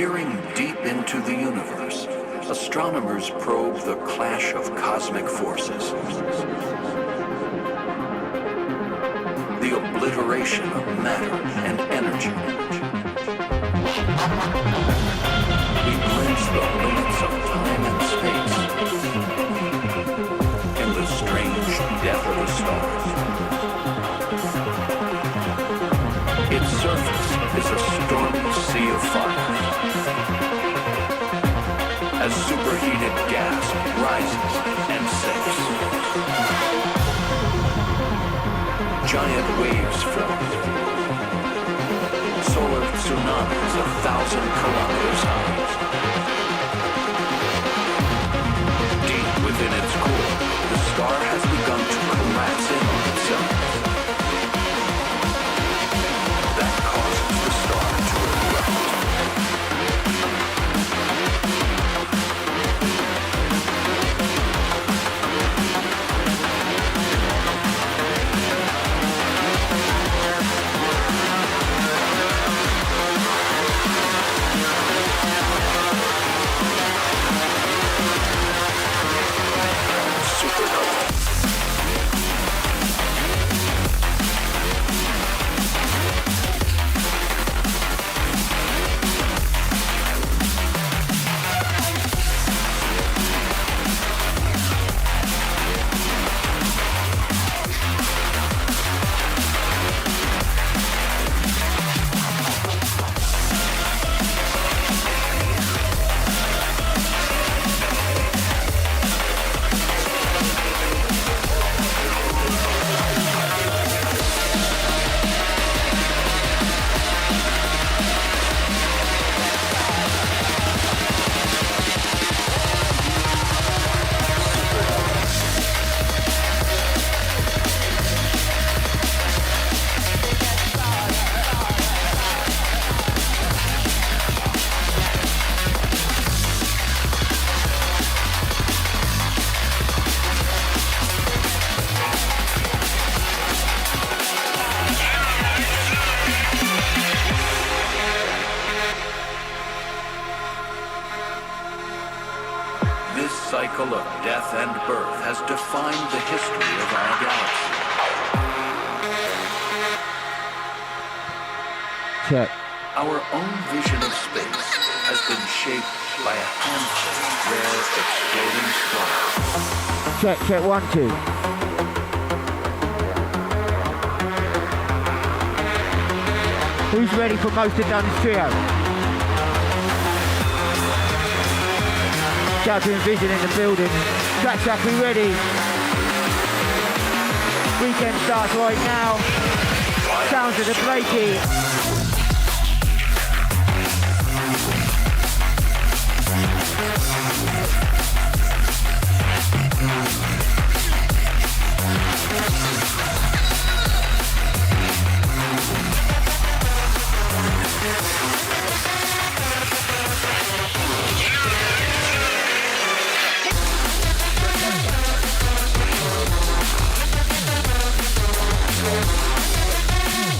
Peering deep into the universe, astronomers probe the clash of cosmic forces. The obliteration of matter and energy. We glimpse the limits of time and space in the strange death of the stars. Its surface is a stormy sea of fire. As superheated gas rises and sinks. Giant waves form. Solar tsunamis 1,000 kilometers high. Deep within its core, the star has begun to collapse in on itself. That causes the star to erupt. Cycle of death and birth has defined the history of our galaxy. Check. Our own vision of space has been shaped by a handful of rare exploding stars. Check, check, 1, 2. Who's ready for Most of Dunn's trio? Shout to Envision in the building. Track Shack, we ready? Weekend starts right now. Sounds of the Blakey.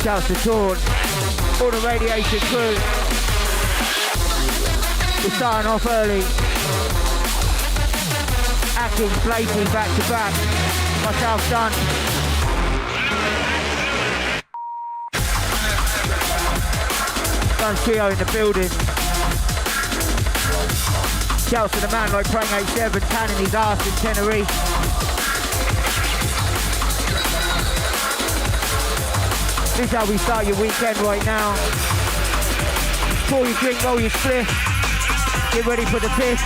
Shouts to Torn, all the Radiation crew. We're starting off early. Atkins, Blakey, back to back. Myself done. Dunn's trio in the building. Shouts to the man like Prang 87, tanning his ass in Tenerife. This is how we start your weekend right now. Pour your drink, roll your split. Get ready for the piss.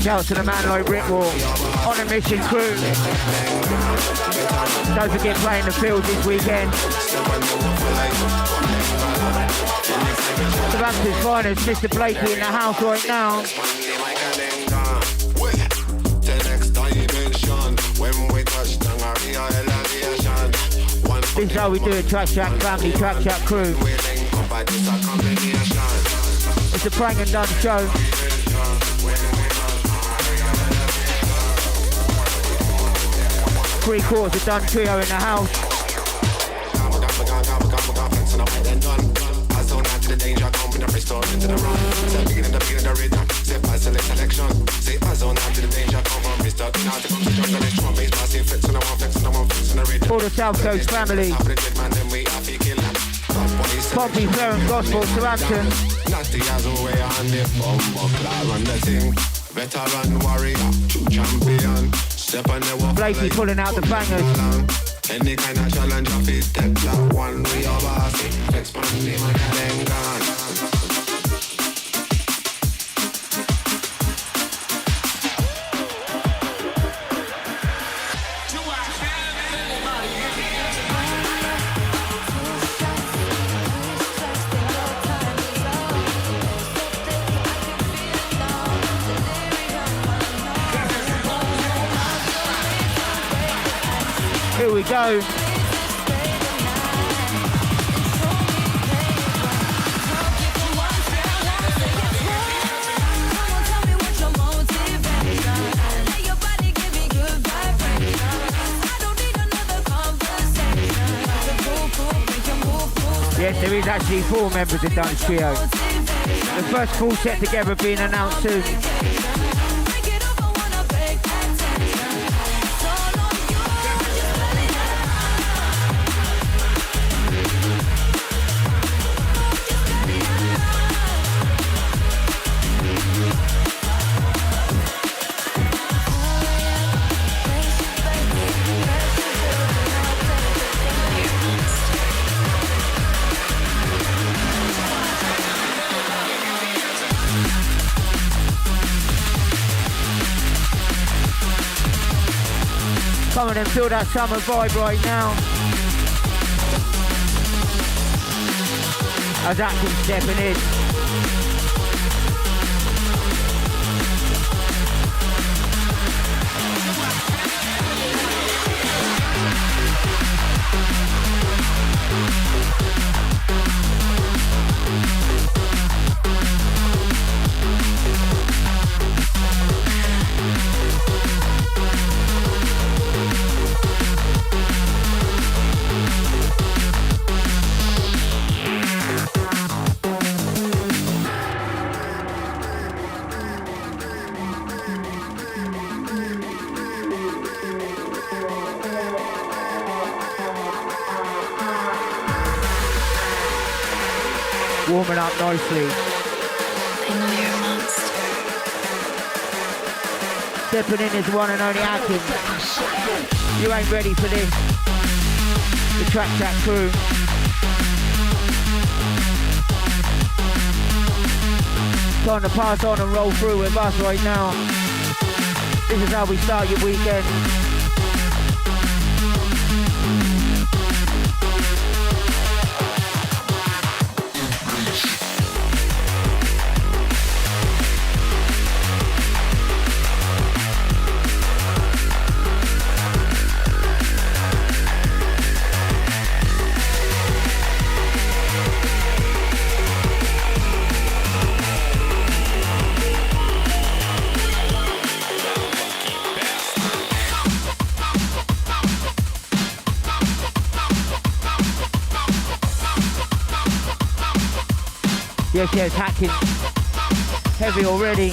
Shout out to the man like Rickwall on a mission crew. Don't forget playing the field this weekend. Southampton's finest, Mr. Blakey in the house right now. This is how we do it, Track Shack family, Track Shack crew. It's a prank and done show. 3/4 of done trio in the house. For the South Coast family. Poppy, Fair and Gospel, Southampton. Veteran warrior, champion. Blakey pulling out the bangers. Any kind of challenge I fit take that one we are bossy. Expand the then gone. Here we go. Yes, there is actually 4 members of Dance Trio. The first full set together being announced soon. Come on and feel that summer vibe right now. As Atkins stepping in. Warming up nicely. I know you're a monster. Stepping in is the one and only Atkins. You ain't ready for this. The Track Shack crew. Time to pass on and roll through with us right now. This is how we start your weekend. Yes, Hacking. Heavy already.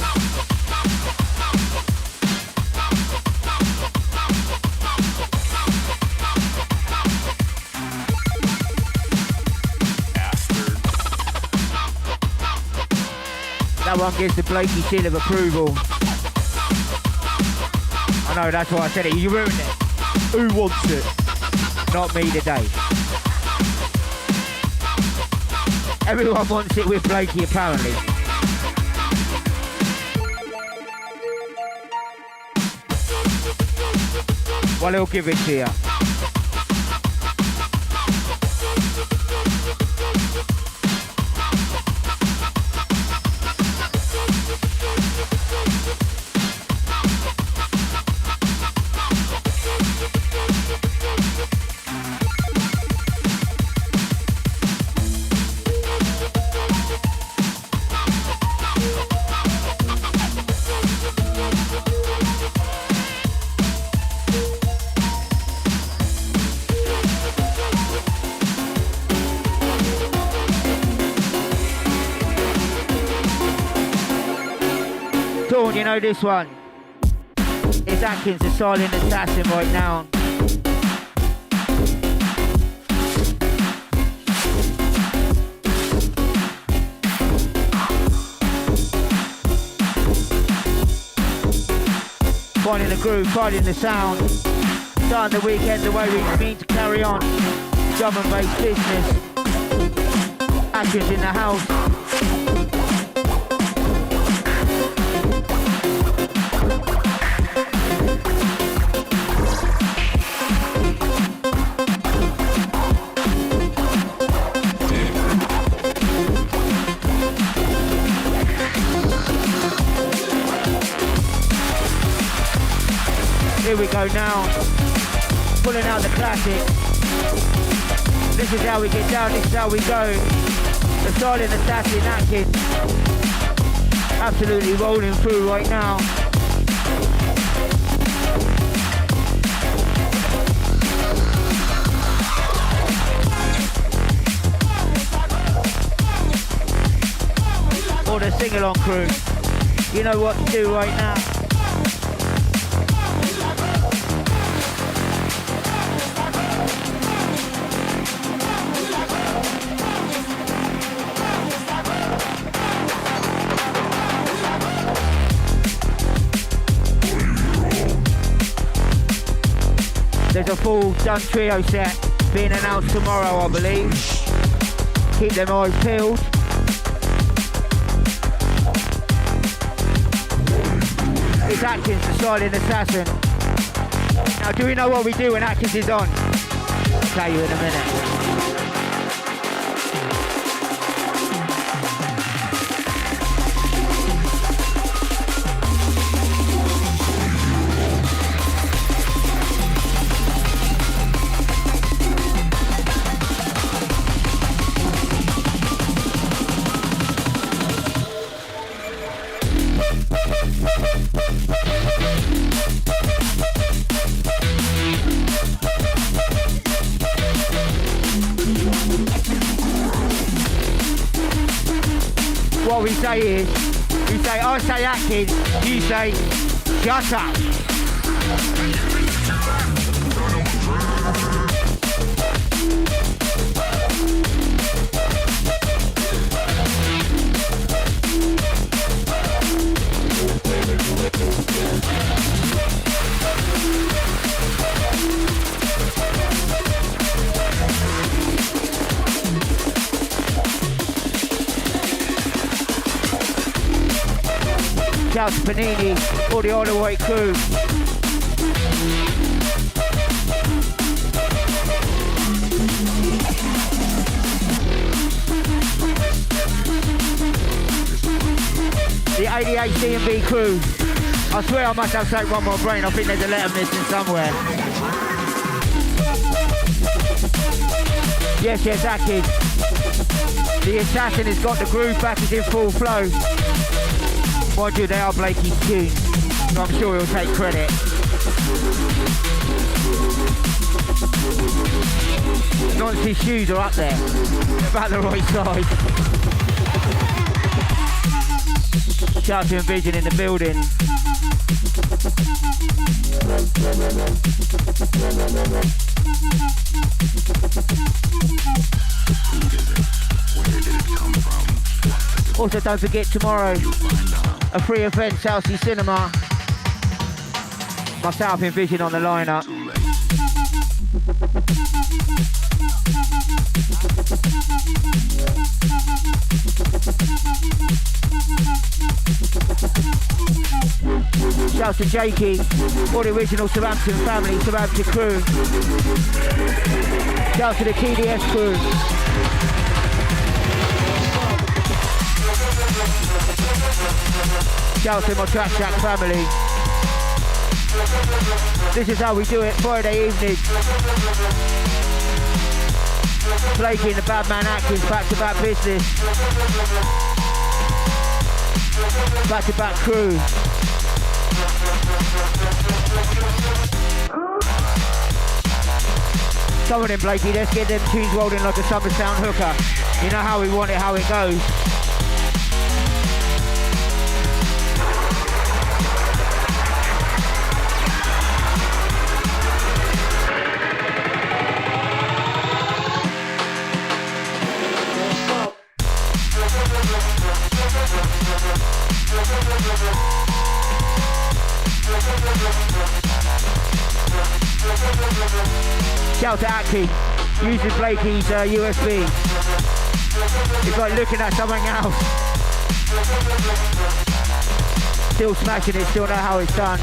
That one gives the Blakey seal of approval. I know, that's why I said it. You ruined it. Who wants it? Not me today. Everyone wants it with Blakey, apparently. Well, he'll give it to you. You know this one. It's Atkins, the silent assassin right now. Finding the groove, finding the sound. Starting the weekend the way we mean to carry on. Drum and bass business. Atkins in the house. Here we go now, pulling out the classic. This is how we get down, this is how we go. The silent assassin Atkins, absolutely rolling through right now. Or the sing-along crew, you know what to do right now. There's a full done trio set being announced tomorrow, I believe. Keep them eyes peeled. It's Atkins, the silent assassin. Now, do we know what we do when Atkins is on? I'll tell you in a minute. What we say is, we say, I say Atkins, you say, shut up. Shout to Panini, all the Isle of Wight crew. The 88 C&B crew. I swear I must have saved one more brain. I think there's a letter missing somewhere. Yes, Atkins. The assassin has got the groove back, is in full flow. Mind you, they are Blakey's tunes, so I'm sure he'll take credit. Nonce's shoes are up there. They're about the right size. Shout out to Envision in the building. Also, don't forget tomorrow, a free event, South Sea Cinema. Myself, Envision on the lineup. Shout out to Jakey, all the original Southampton family, Southampton crew. Shout out to the TDS crew. Shout out to my Track Shack family. This is how we do it, Friday evening. Blakey and the Bad Man Atkins, back-to-back business. Back-to-back crew. Come on in, Blakey, let's get them tunes rolling like a summer sound hooker. You know how we want it, how it goes. Shout out to Aki, using Blakey's USB. It's like looking at something else. Still smashing it, still know how it's done.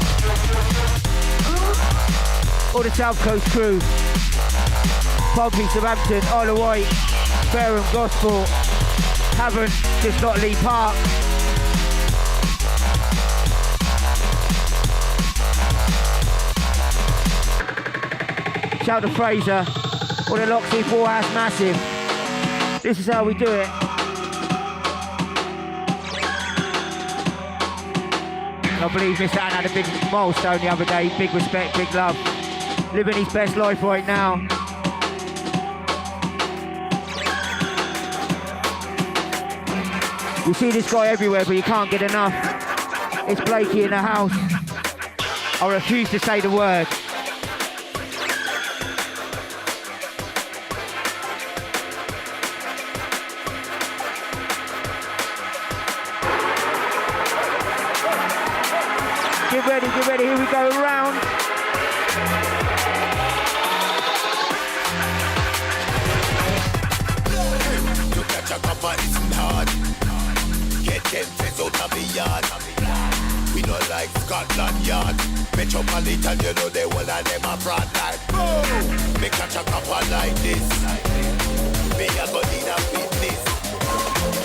All the South Coast crew. Pompey, Southampton, Isle of Wight, Fareham, Gosport, Havant, just not Lee Park. Shout out to Fraser, all the Loxley 4 House Massive. This is how we do it. And I believe Mr. Ann had a big milestone the other day. Big respect, big love. Living his best life right now. You see this guy everywhere, but you can't get enough. It's Blakey in the house. I refuse to say the word. Get ready, here we go, round. You catch a copper, isn't hard. Get them feds out of the yard. We not like Scotland Yard. Metropolitan, you know they will and them a fraud like. Boom! Me catch a copper like this. Me a go need a witness.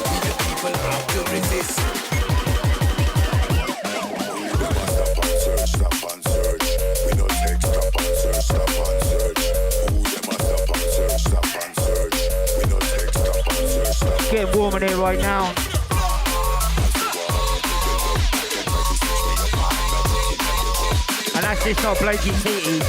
We the people have to resist. Stop and search. We no take stop and search, stop and search. Who them a stop and search, stop and search. We no take stop and search, stop. It's getting warm in here right now. And that's just not Blakey City.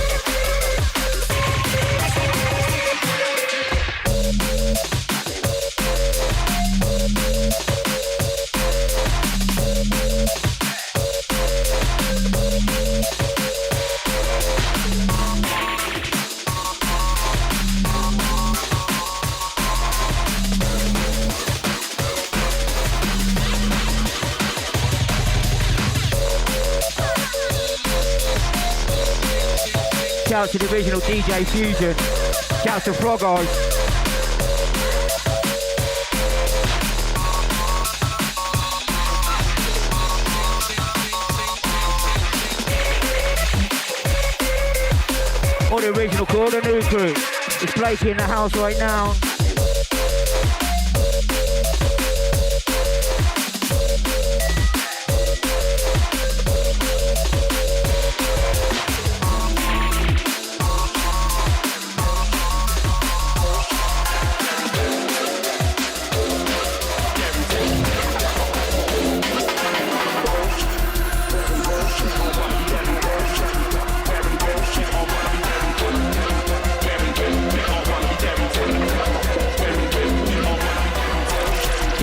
Shout out to the original DJ Fusion. Shout out to Frog Eyes. All the original crew, all the new crew. It's Blakey in the house right now.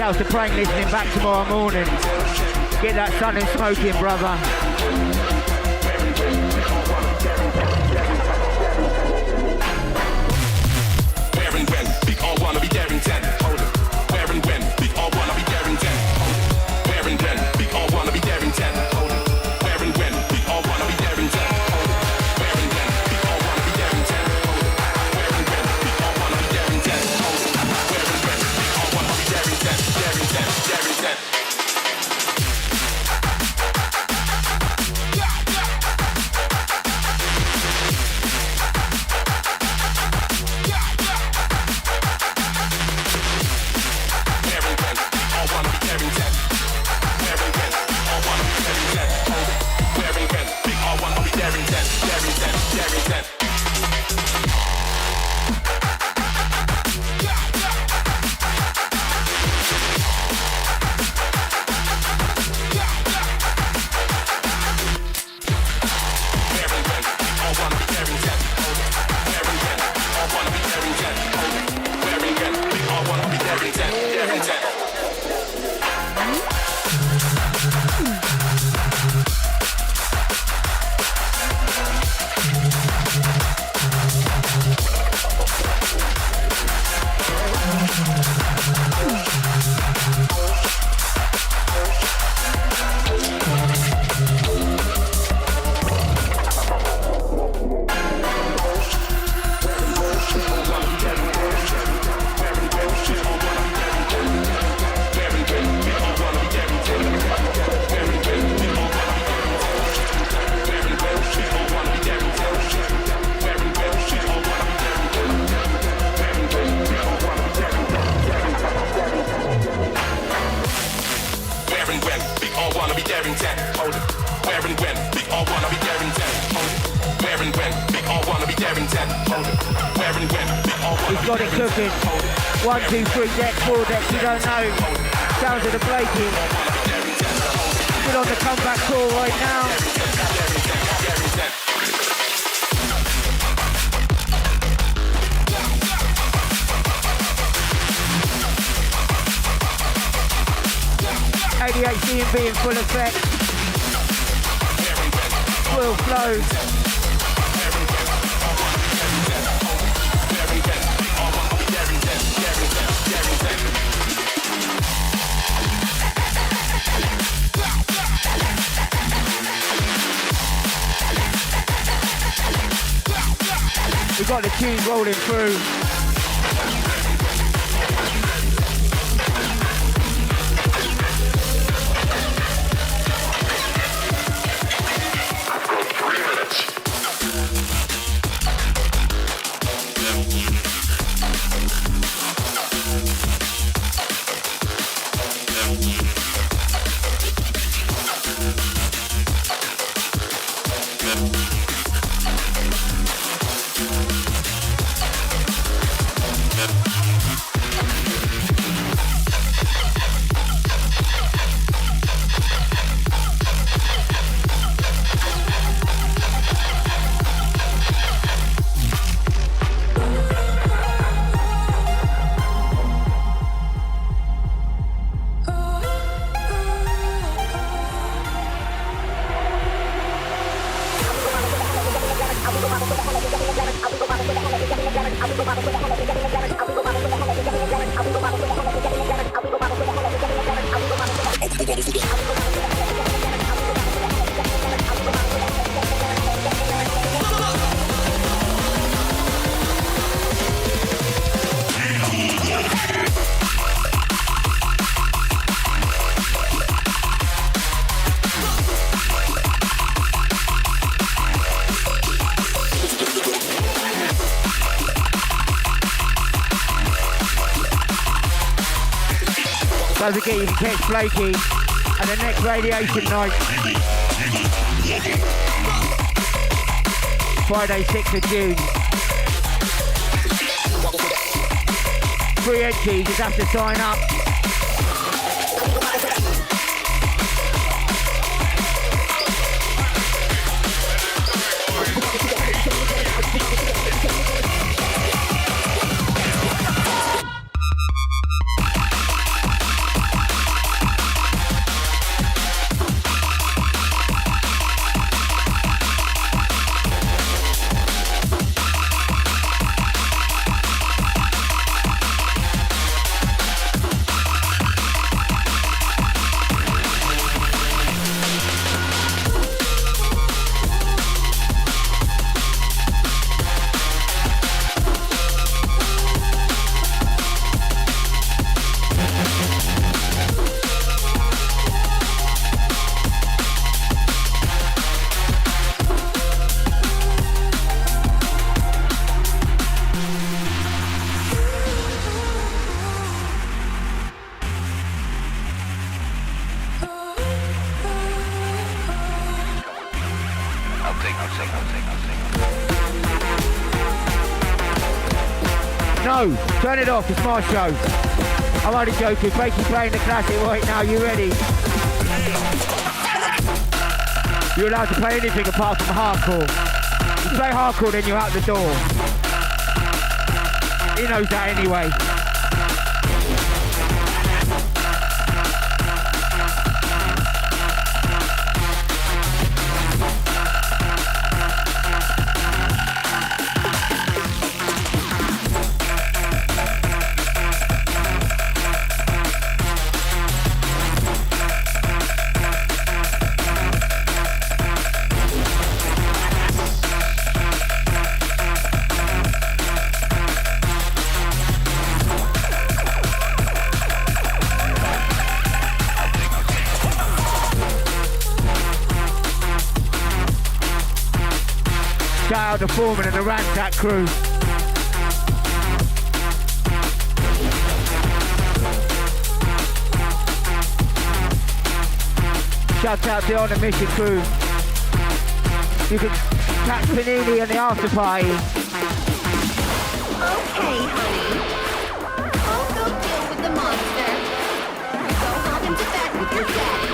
Shouts to Prank listening back tomorrow morning. Get that sun and smoking, brother. Where and when, big all wanna be daring 10. Hold it. Where and when, big all wanna be daring 10. Hold it. Where and when, big all wanna be daring 10. Hold it. Where and when, big all wanna be daring 10. Hold it. Where and when, big all wanna be daring 10. Hold it. Where and when, big all wanna be daring 10. Hold it. Where and when, big all wanna be daring 10. Daring 10, daring 10. He's got it cooking. 1, 2, 3 decks, 4 decks, you don't know. Sounds of the Blakey. Still on the comeback tour right now. ADHD and being full effect. Full flow. We got the tunes rolling through. Don't forget you can catch Blakey at the next Radiation Night. Friday 6th of June. Free entry, you just have to sign up. No, turn it off, it's my show. I'm only joking, Bakey playing the classic right now, you ready? You're allowed to play anything apart from hardcore. You play hardcore, then you're out the door. He knows that anyway. Shout out the foreman and the Ransack crew. Shout out to On the Mission crew. You can catch Panini and the after party. Okay, honey. I'll go deal with the monster. Go home into bed with your daddy.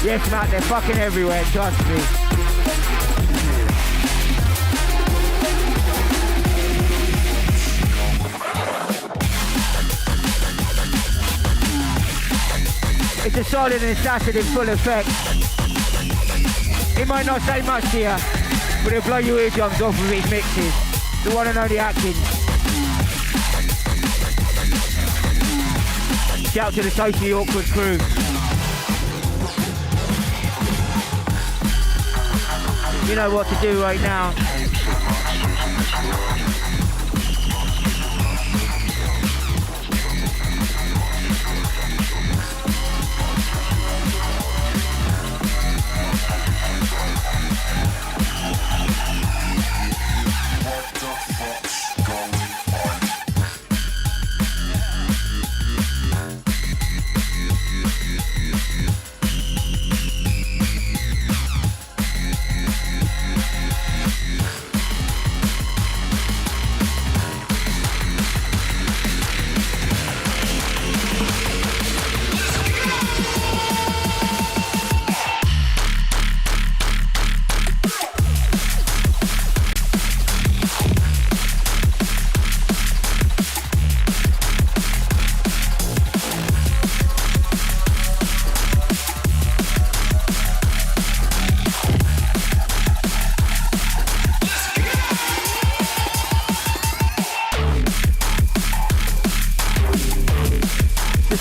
Yes, Matt, they're fucking everywhere, trust me. It's a solid and acid in full effect. It might not say much to you, but it'll blow your eardrums off with his mixes. The one and only Atkins. Shout to the socially awkward crew. You know what to do right now.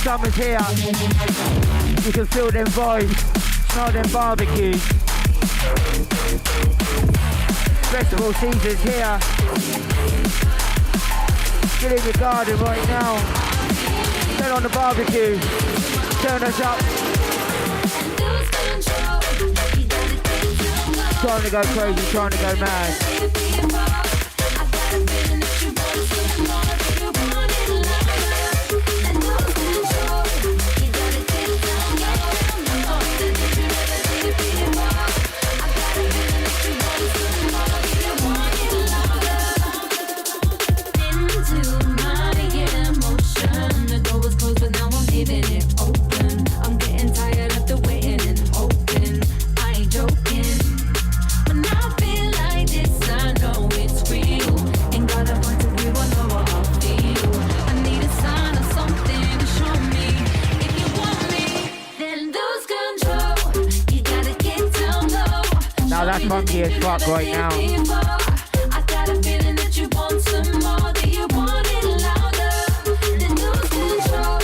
Summer's here, you can feel them vibes, smell them barbecues. Festival season's here. Get in the garden right now. Turn on the barbecue. Turn us up. Trying to go crazy, trying to go mad. When I feel like this, I know it's real. Ain't got a point to be one, no, funky as fuck right now. I got a feeling that you want some more, that you want it louder. Then lose control.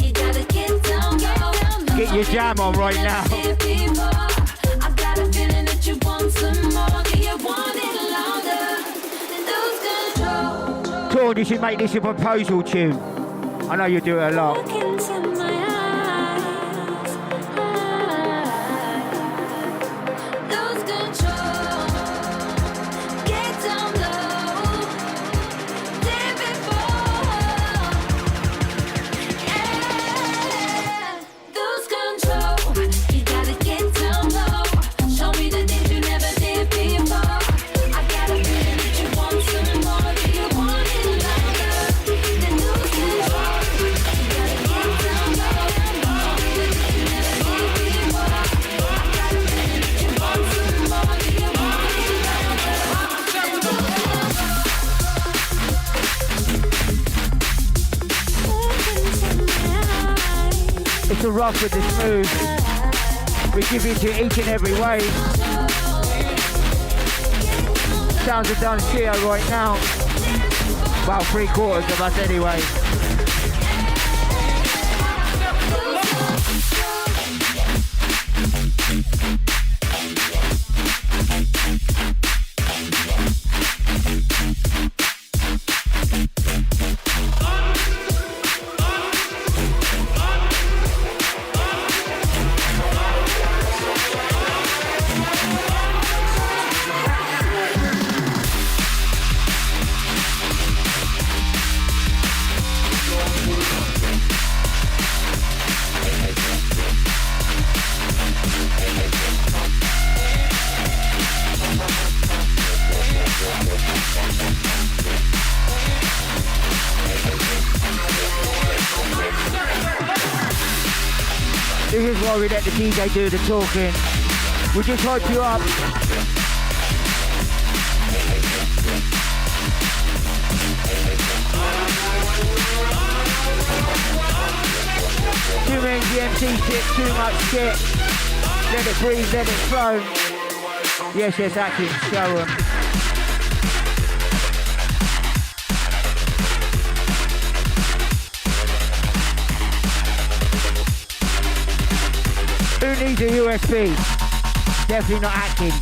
You gotta get down low. Get your jam on right now. I got a feeling that you want some more, that you want it louder. Then lose control. Torn, you should make this a proposal tune. I know you do it a lot. Look into my eyes. Lose control. Get down low. Dip it forward. Yeah. Lose control. You gotta get down low. Show me the things you never did before. I got a feeling that you want some more. Do you want it louder? Then lose control. You gotta get down low. Show me the things you never did before. I got a feeling that you want some more. Do you want it louder? Then lose control. It's a rough with the smooth. We give it to you each and every way. Sounds of Don Trio right now. About 3/4 of us anyway. This is why we let the DJ do the talking. We just hype you up. Too many GMT shit, too much shit. Let it breathe, let it flow. Yes, Atkins, show 'em. Who needs a USB? Definitely not Atkins.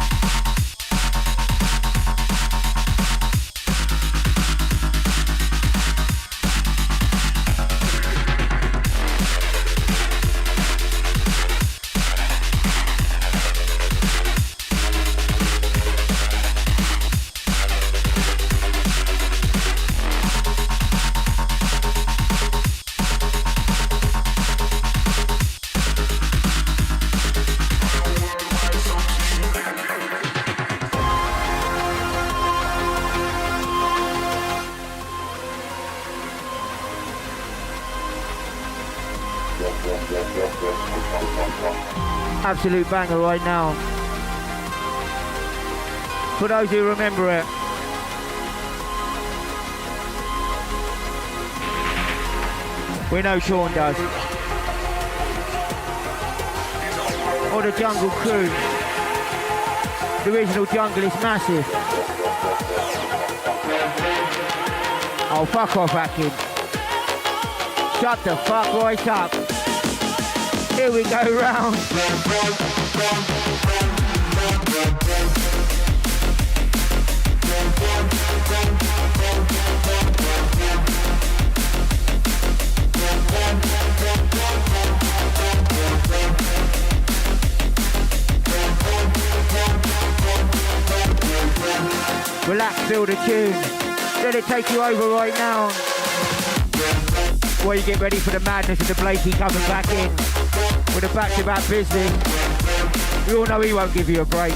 Absolute banger right now. For those who remember it. We know Sean does. Or the Jungle Crew. The original Jungle is massive. Oh, fuck off, Atkins. Shut the fuck right up. Here we go round. Relax, feel the tune. Let it take you over right now. While you get ready for the madness of the Blakey coming back in with a back-to-back business. We all know he won't give you a break.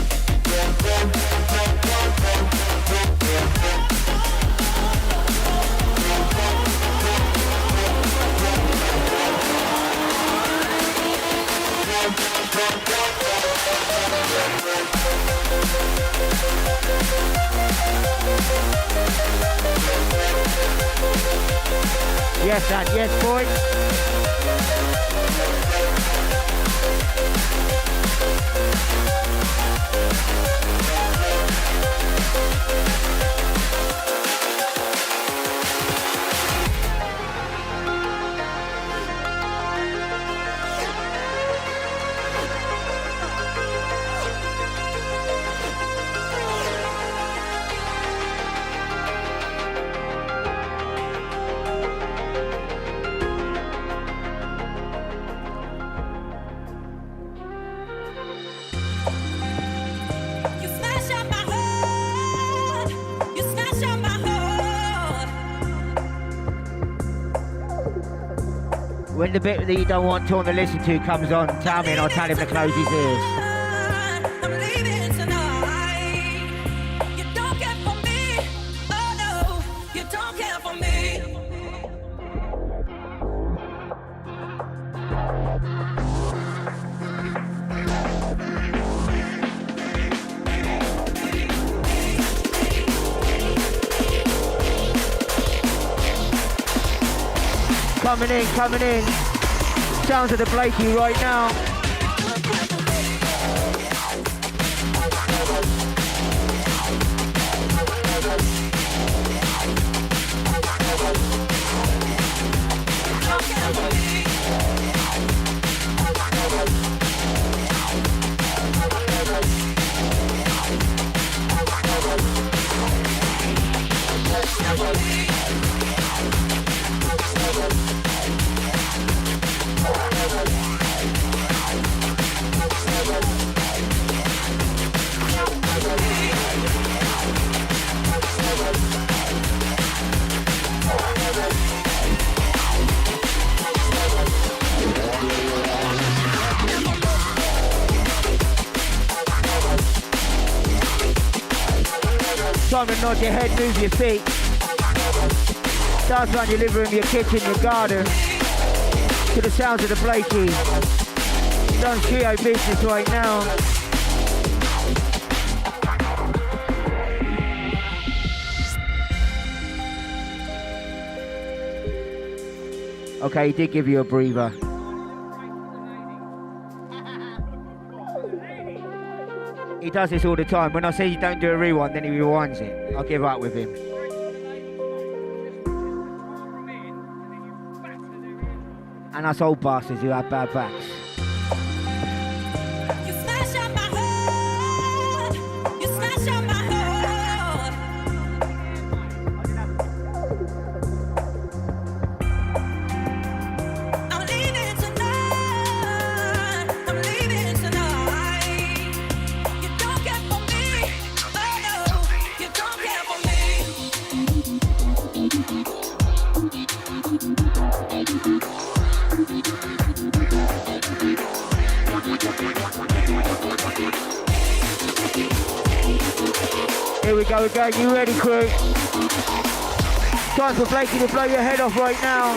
Yes, and yes, boy. When the bit that you don't want Torn to listen to comes on, tell me and I'll tell him to close his ears. I'm leaving tonight. You don't care for me. Oh no, you don't care for me. Coming in. Sounds of the Blakey right now. Time to nod your head, move your feet. Dance around your living room, your kitchen, your garden. To the sounds of the Blakey. Done trio business right now. Okay, he did give you a breather. He does this all the time. When I say you don't do a rewind, then he rewinds it. I'll give up with him. And us old bastards who have bad backs. You smash up my heart. You smash up my heart. I'm leaving tonight. I'm leaving tonight. You don't care for me. Oh no, you don't care for me. Here we go again. You ready, crew? Time for Blakey to blow your head off right now.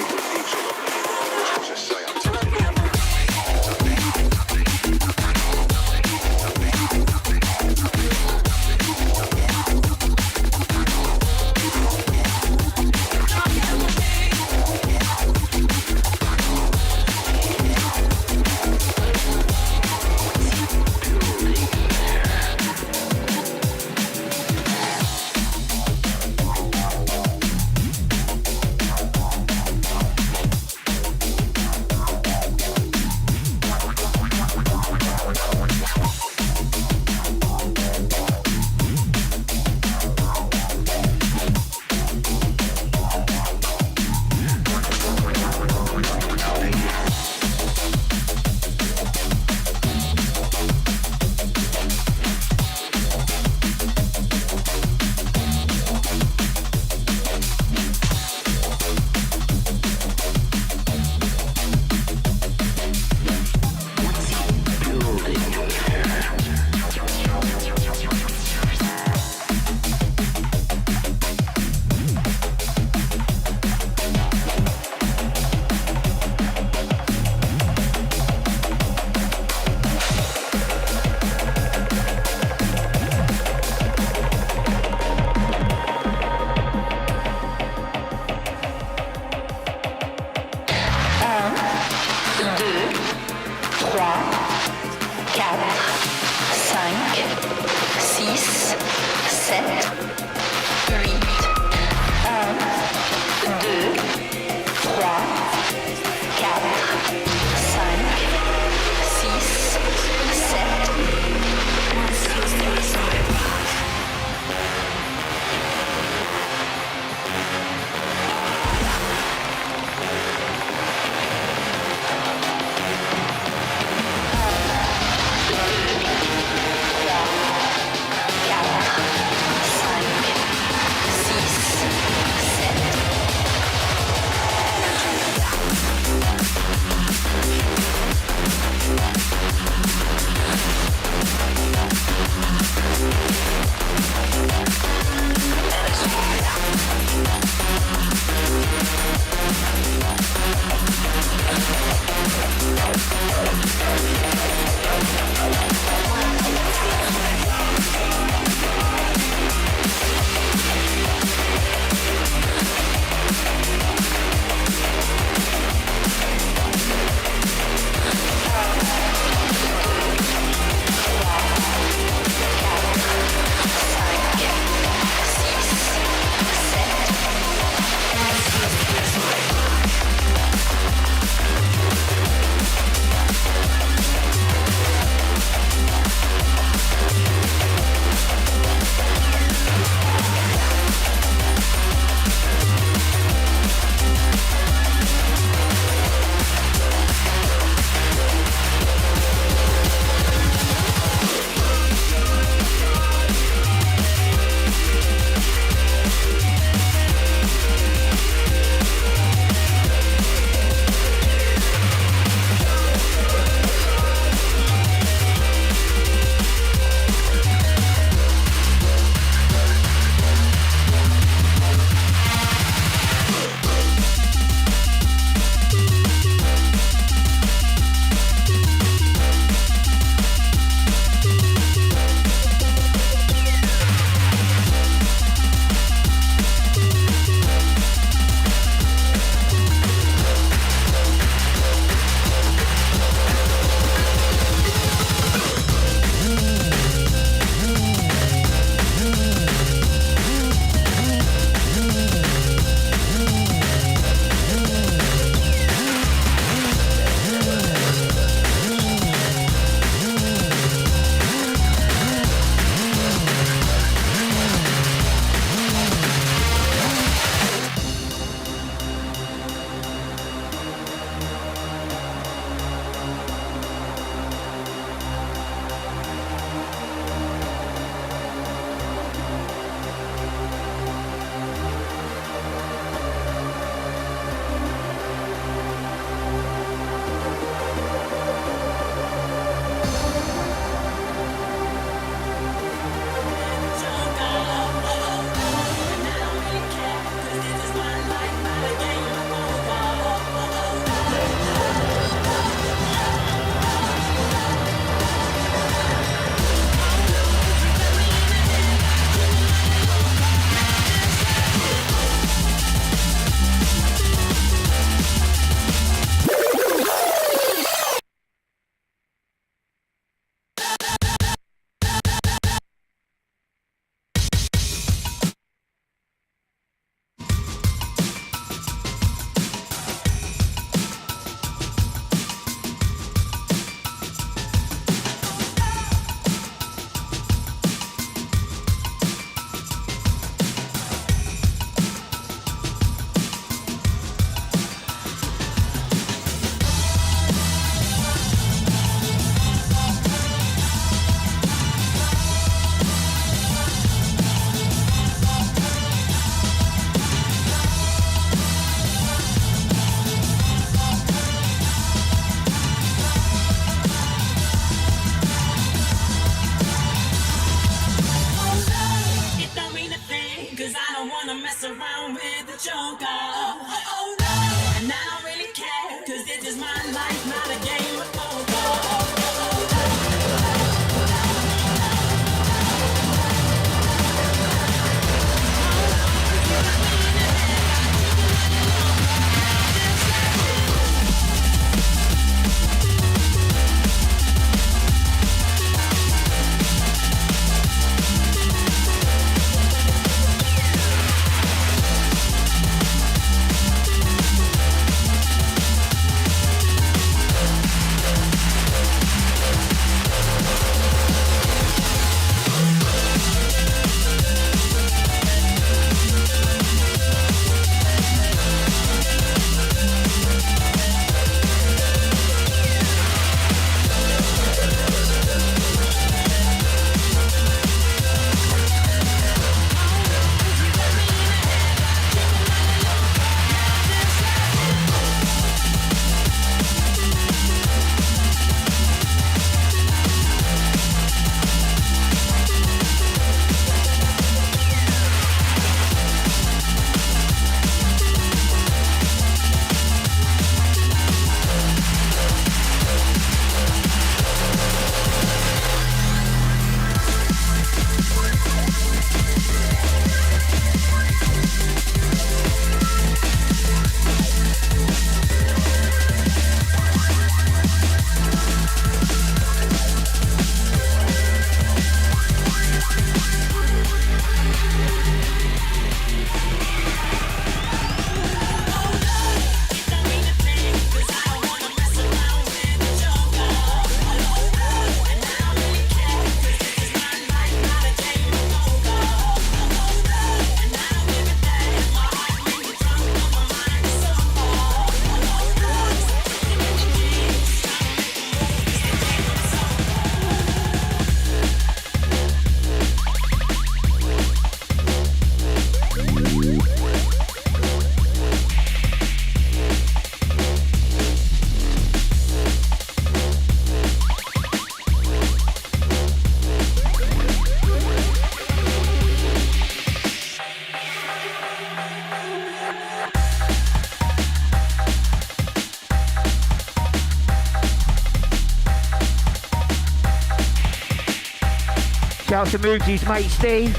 Shout to Moogsy's mate Steve.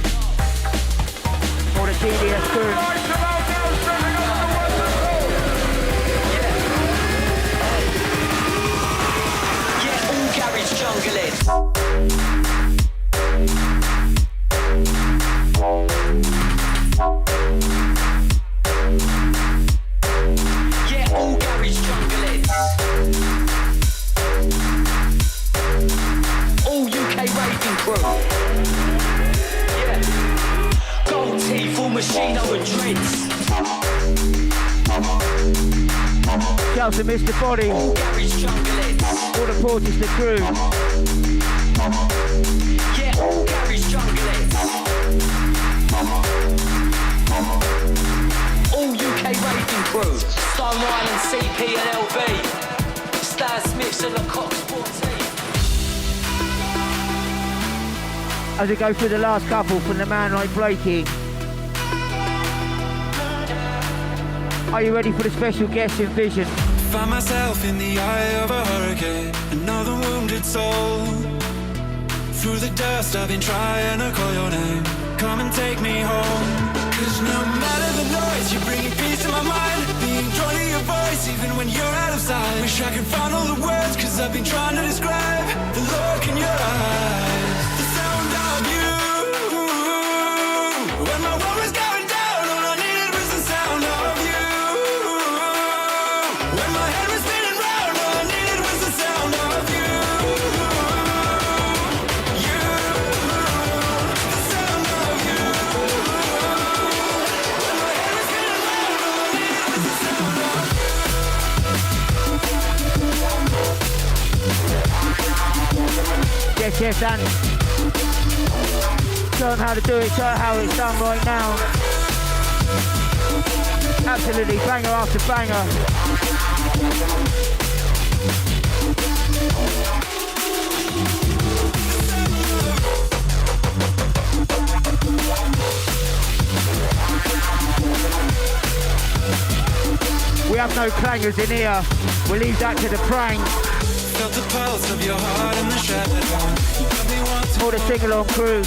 For the DDS crew. Yeah, all garage jungling. Yeah, all garage jungling. All UK raving crew. Yeah. Gold teeth, all machino and dreads. Shout to Mr. Body. All garage jungling. For the Portchester crew. Yeah, all garage jungling. All UK raving crew. Stone Island, CP and LV. Stan Smiths and the Cox 14. As we go through the last couple from the man like Blakey. Are you ready for the special guest in Vision? Find myself in the eye of a hurricane, another wounded soul. Through the dust I've been trying to call your name. Come and take me home. Cause no matter the noise, you're bringing peace to my mind. Being drawn to your voice even when you're out of sight. Wish I could find all the words, cause I've been trying to describe the look in your eyes, the sound of you. When my world was going down, all I needed was the sound of you. When my head was spinning round, all I needed was the sound of you. You, the sound of you. When my head was spinning round, all I needed was the sound of Yes, yes, and show them how to do it, show them how it's done right now. Absolutely, banger after banger. We have no clangers in here, we'll leave that to the prank. Felt the pulse of your heart in the shadow. You got me wanting For the sing-along crew. a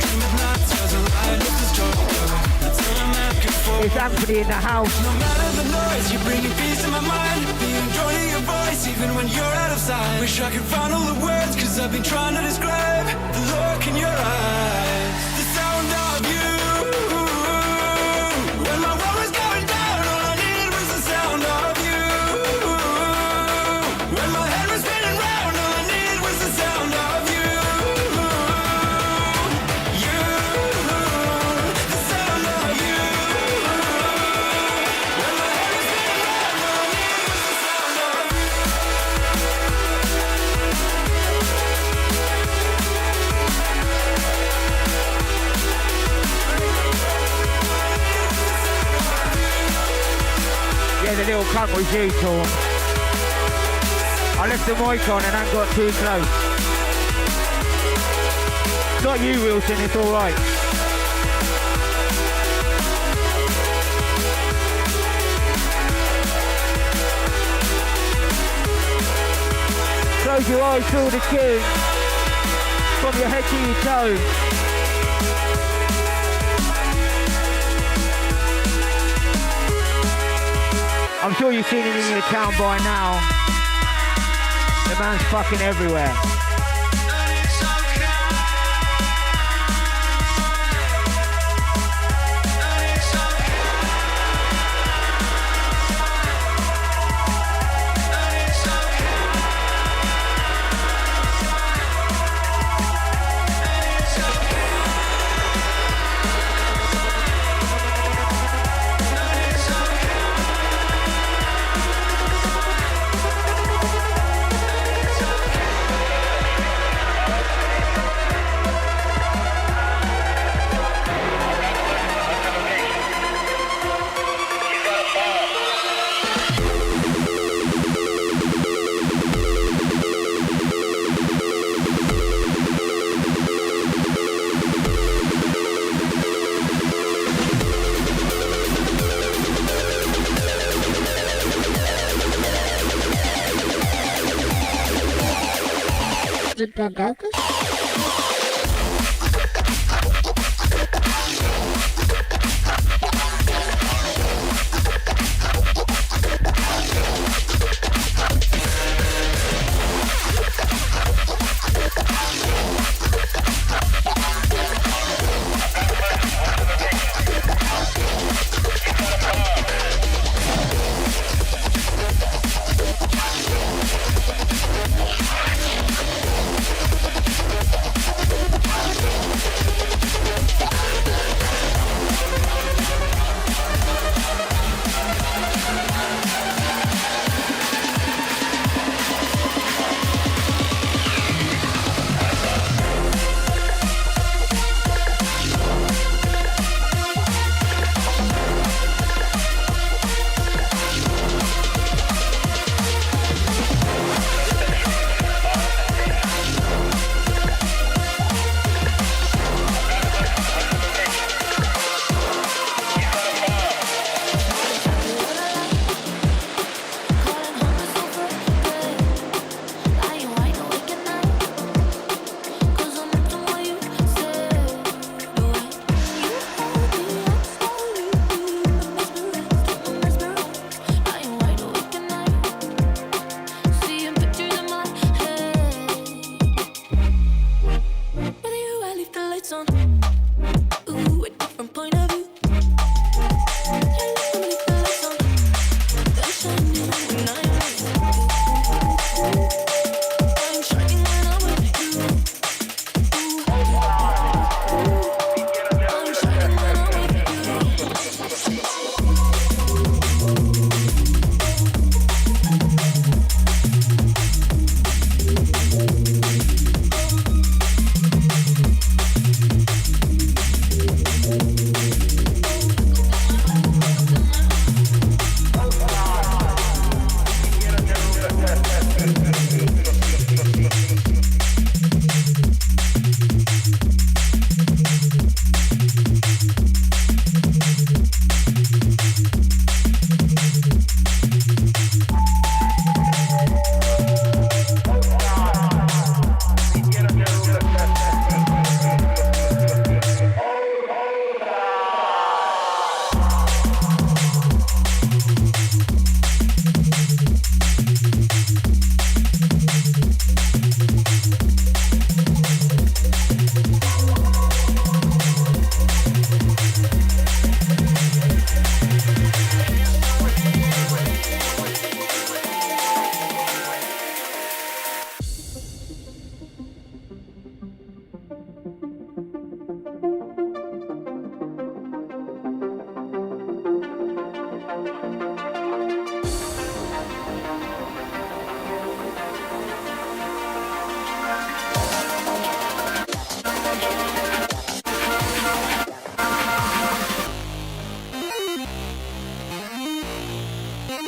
dream of nights as a light of this joy. Until I'm asking for It's Anthony in the house. no matter the noise, you're bringing peace to my mind. Being drawn to your voice even when you're out of sight. Wish I could find all the words, cause I've been trying to describe the look in your eyes, the sound of you. When my world was going down, all I needed was the sound of you. When my head was spinning round, all I needed was the sound of you. You, the sound of you. When my head was spinning round, all I needed was the sound of you. Yeah, the little cunt was you, Tom. I left the mic on and I got too close. Not you, Wilson, it's alright. Close your eyes, feel the tune. From your head to your toe. I'm sure you've seen him in your town by now. The man's fucking everywhere. The Bogota?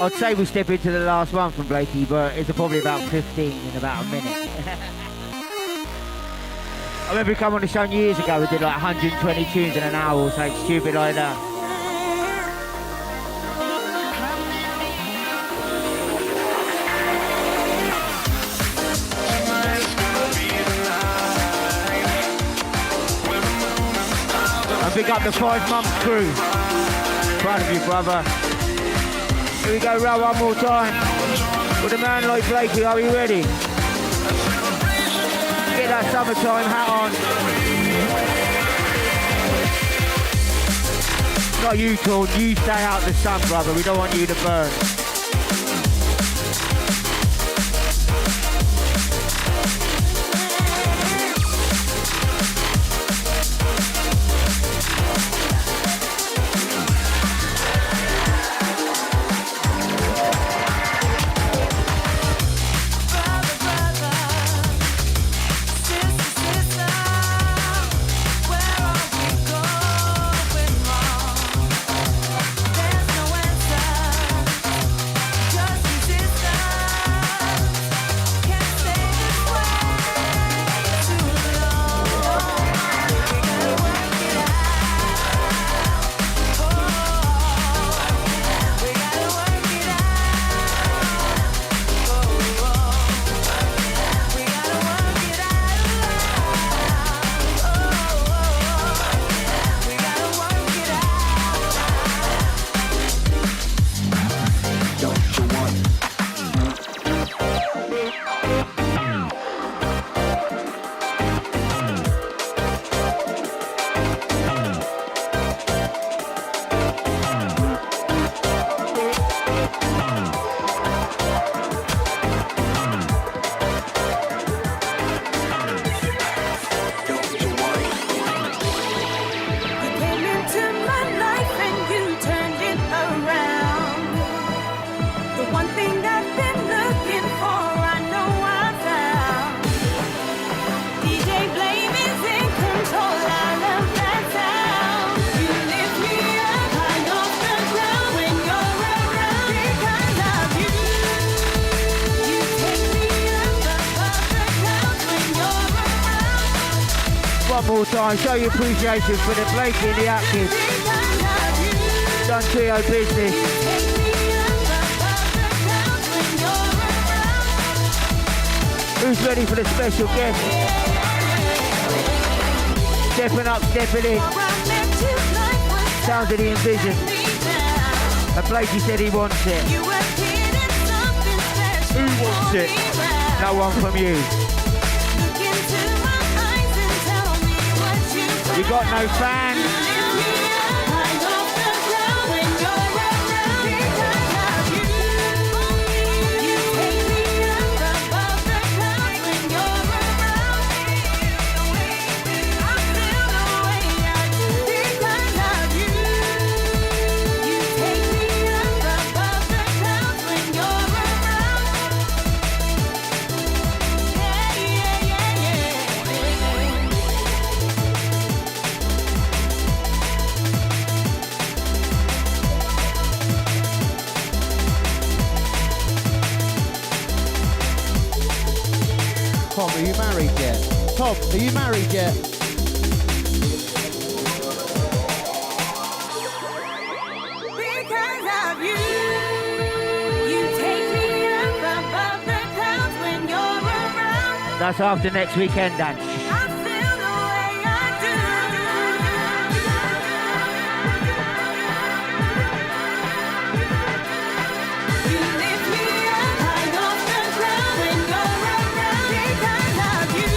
I'd say we step into the last one from Blakey, but it's probably about 15 in about a minute. I remember we come on the show years ago, we did like 120 tunes in an hour or something stupid like that. And big up the 5-month crew. Proud of you, brother. Here we go, row one more time. With a man like Blakey, are you ready? Get that summertime hat on. Not you, Torn. You stay out the sun, brother. We don't want you to burn. More time, show your appreciation for the Blakey and the Atkins. Done trio business. Who's ready for the special guest? Stepping up, stepping in. Sounds of the Envision. And Blakey said he wants it. Who wants it? No one from you. You got no fans. Tom, are you married yet? Tom, are you married yet? Because of you, you take me up above the clouds when you're around. That's after next weekend, Dan. I feel the way I do. You lift me up high off the ground when you're around. Because of you.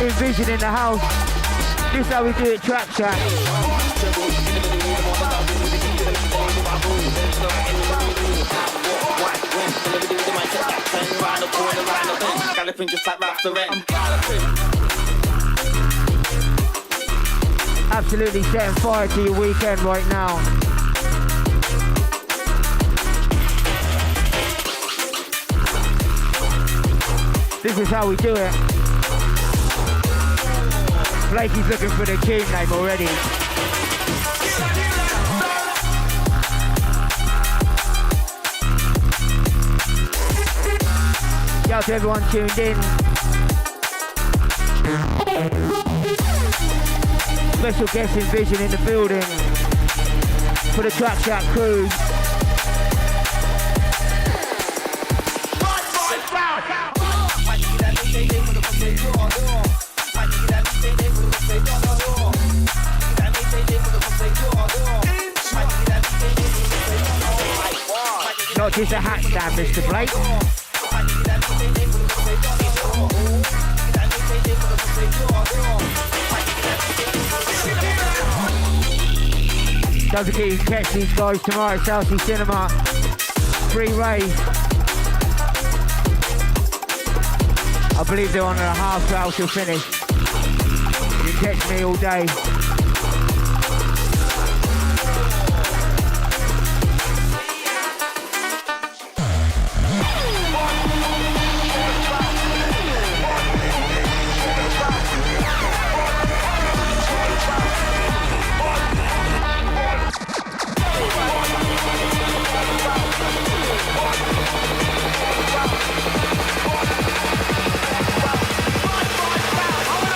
Envision in the house. This is how we do it, Trap Chat. Absolutely setting fire to your weekend right now. This is how we do it. Blakey's looking for the team name already. Shout out to everyone tuned in. Special guest Envision in the building for the Trap Chat crew. Not just a hat stand, Mr. Blake. Don't forget you can catch these guys tomorrow at South Sea Cinema. Free rave. I believe they're on a half hour till finish. You can catch me all day.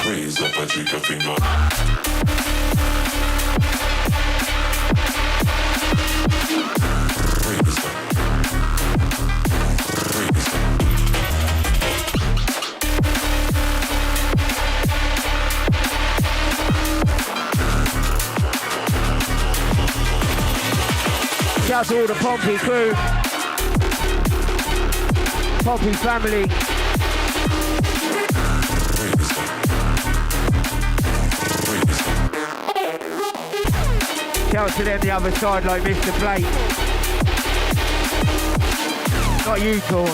Raise up and take a finger. Raise up. Raise up. Shout out to all the Pompey crew. Pompey family. Shout out to them the other side like Mr. Blake. Not you, Torn.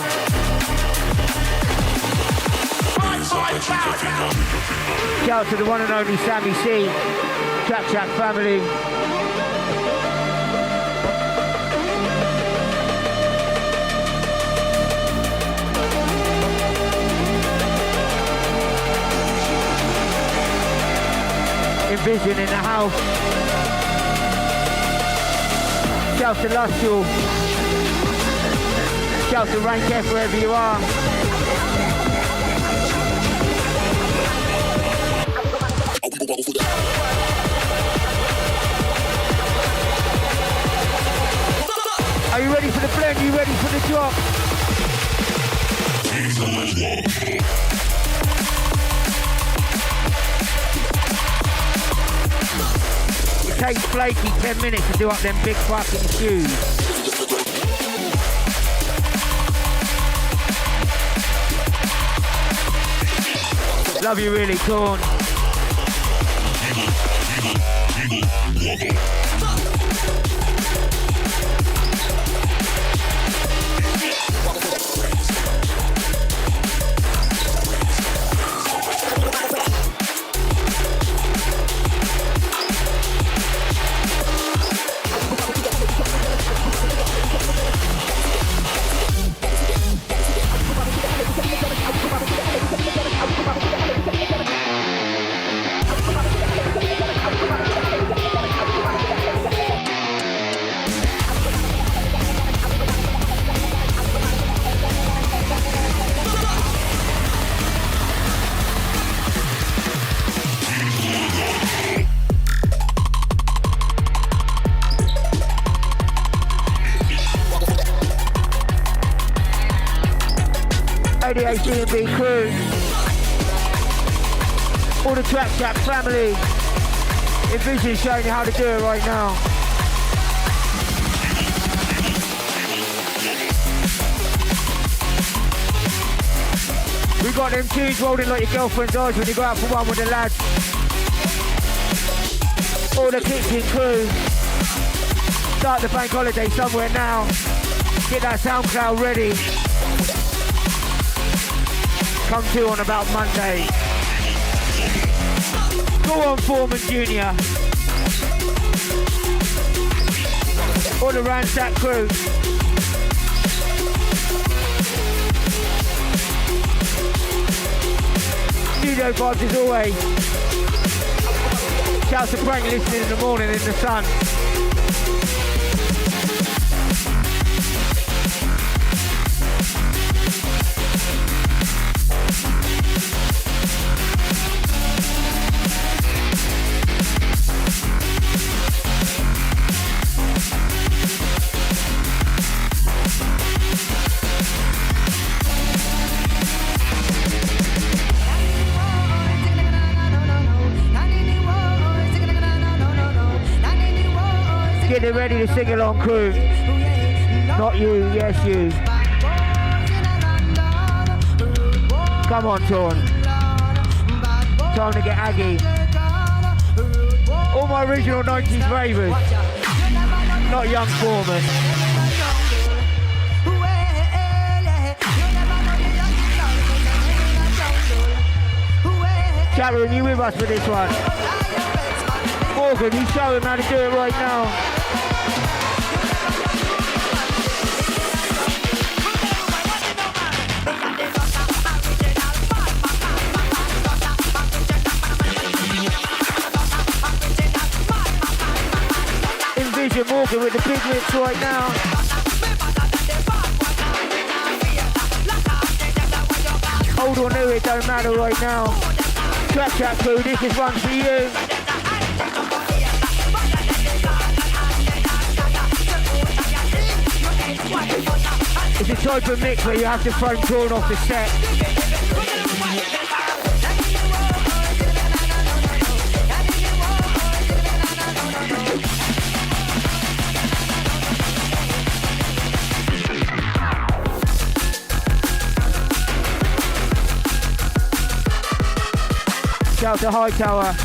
Shout out to the one and only Sammy C. Trap Chat family. Envision in the house. Shout to Lustral. Shout to Rank F wherever you are. Are you ready for the blend? Are you ready for the drop? It takes Blakey 10 minutes to do up them big fucking shoes. Love you really, Corn. ADHD&B crew. All the Track Chat family. Envision showing you how to do it right now. We got them tunes rolling like your girlfriend's eyes when you go out for one with the lads. All the kitchen crew. Start the bank holiday somewhere now. Get that SoundCloud ready. Come to on about Monday. Go on, Foreman Jr. All the Ransack crew. Studio vibes as always. Shouts to Frank listening in the morning in the sun. Get ready to sing along, crew. Not you, yes you. Come on, Torn. Time to get aggy. All my original 90s ravers. Not young Foreman. Sharon, you with us for this one? Morgan, you show him how to do it right now. Envision Morgan with the big lips right now. Hold on to it, don't matter right now. Track Chat crew, this is one for you. It's a type of mix where you have to throw Torn off the set. Shout to Hightower,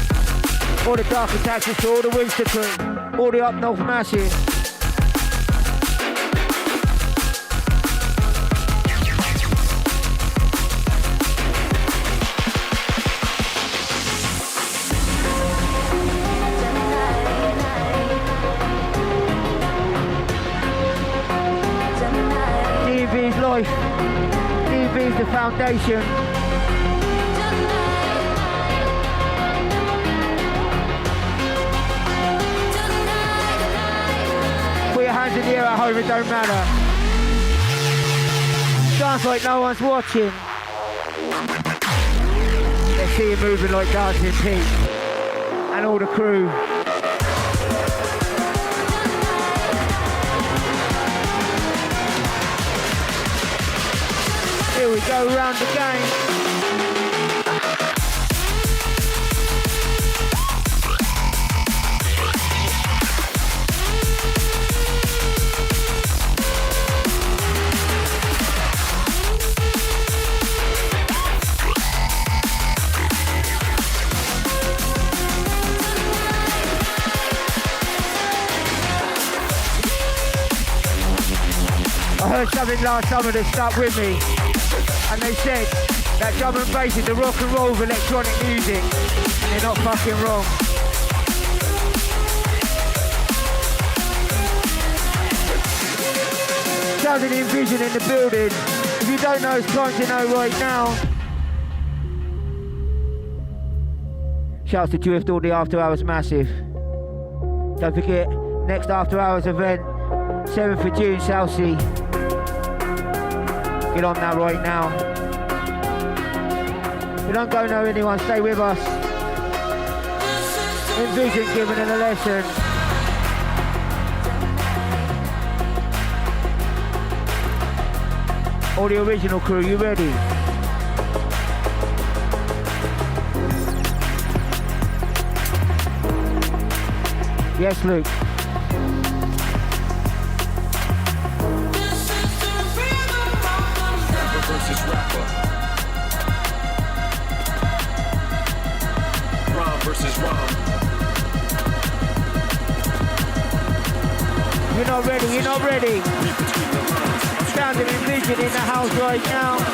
all the Dark Attacks, to all the Winster crew, all the Up North Massive. DV's life, DV's the foundation. Put your hands in the air at home, it don't matter. Dance like no one's watching. Let's see you moving like Dancing Pete and all the crew. Here we go, round the game. I heard something last summer that stuck with me. And they said that drum and bass is the rock and roll of electronic music, and they're not fucking wrong. Sounds of Envision in the building. If you don't know, it's time to know right now. Shouts to Drift, all the After Hours Massive. Don't forget, next After Hours event, 7th of June, Southsea. Get on that right now. We don't go know anyone, stay with us. Envision giving it a lesson. All the original crew, you ready? Yes, Luke. Rapper versus rapper. Rhyme versus rhyme. You're not ready, you're not ready. Read between the lines. Sound of Envision in the house right now. My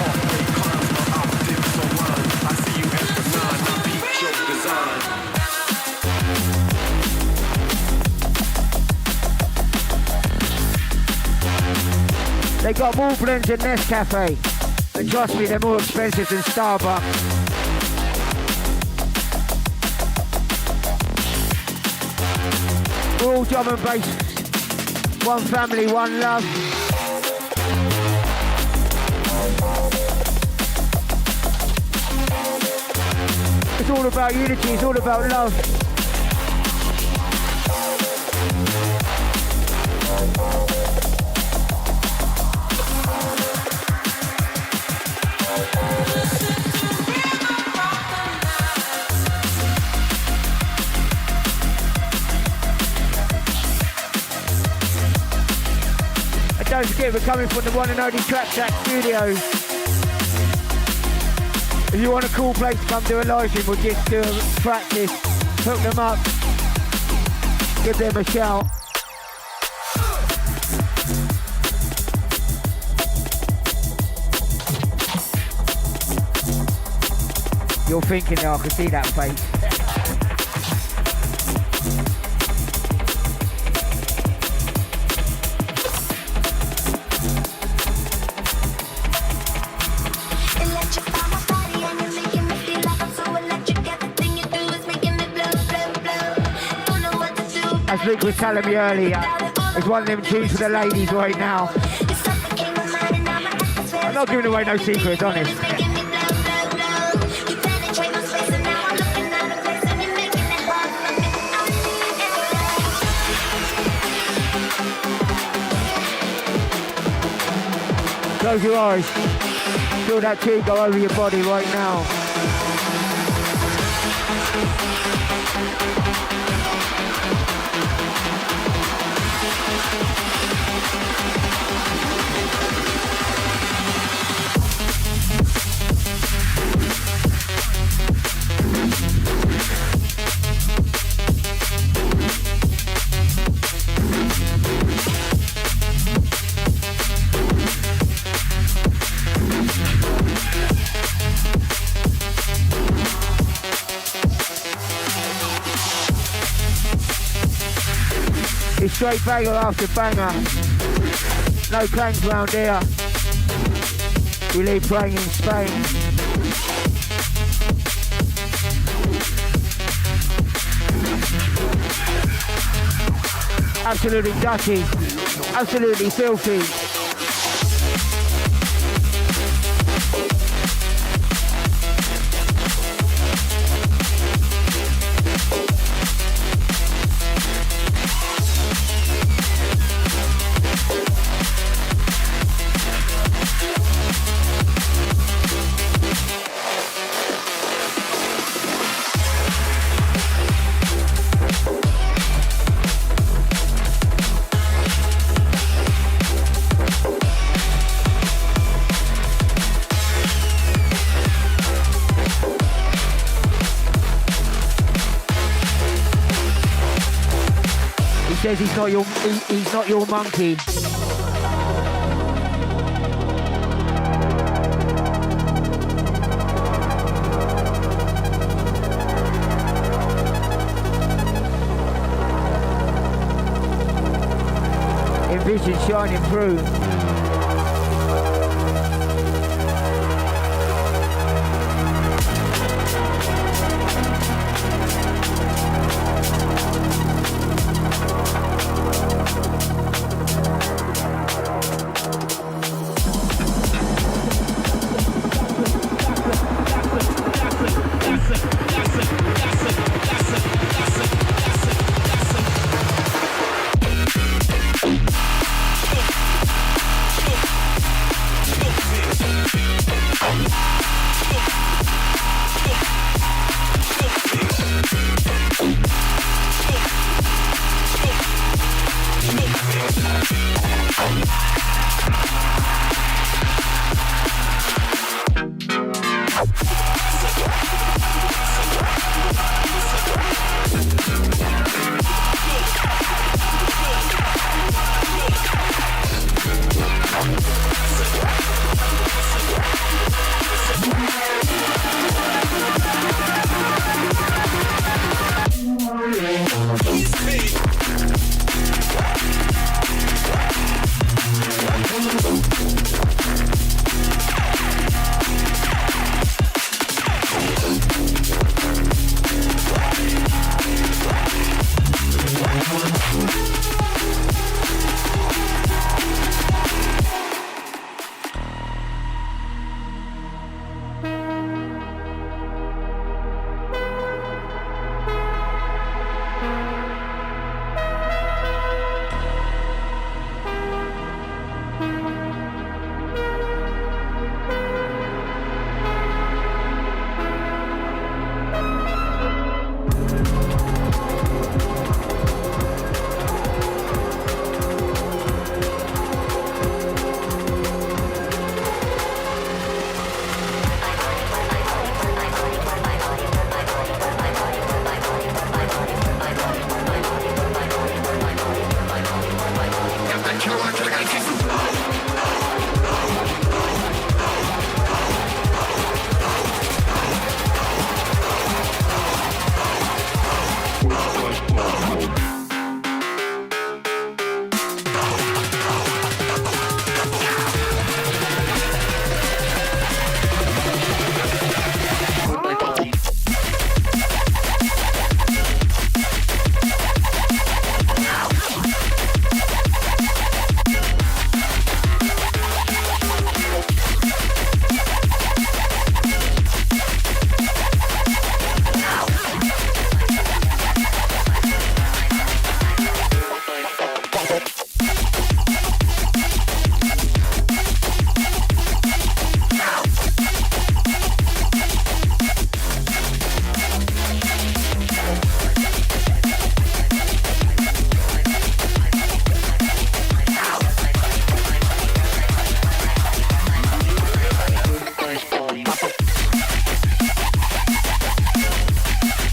heart rate climbs, my optics align. I see you as benign, I beat your design. They got more blends than Nescafe. And trust me, they're more expensive than Starbucks. We're all drum and bass. One family, one love. It's all about unity, it's all about love. And don't forget, we're coming from the one and only Trap Shack Studios. If you want a cool place to come do a live stream or just do a practice, hook them up, give them a shout. You're thinking, oh, I can see that face. As Luke was telling me earlier, it's one of them tunes for the ladies right now. I'm not giving away no secrets, honest. Close your eyes. Feel that tune go over your body right now. It's straight banger after banger. No clangs round here. We leave playing in Spain. Absolutely dirty. Absolutely filthy. Says he's not your monkey. Envision shining through.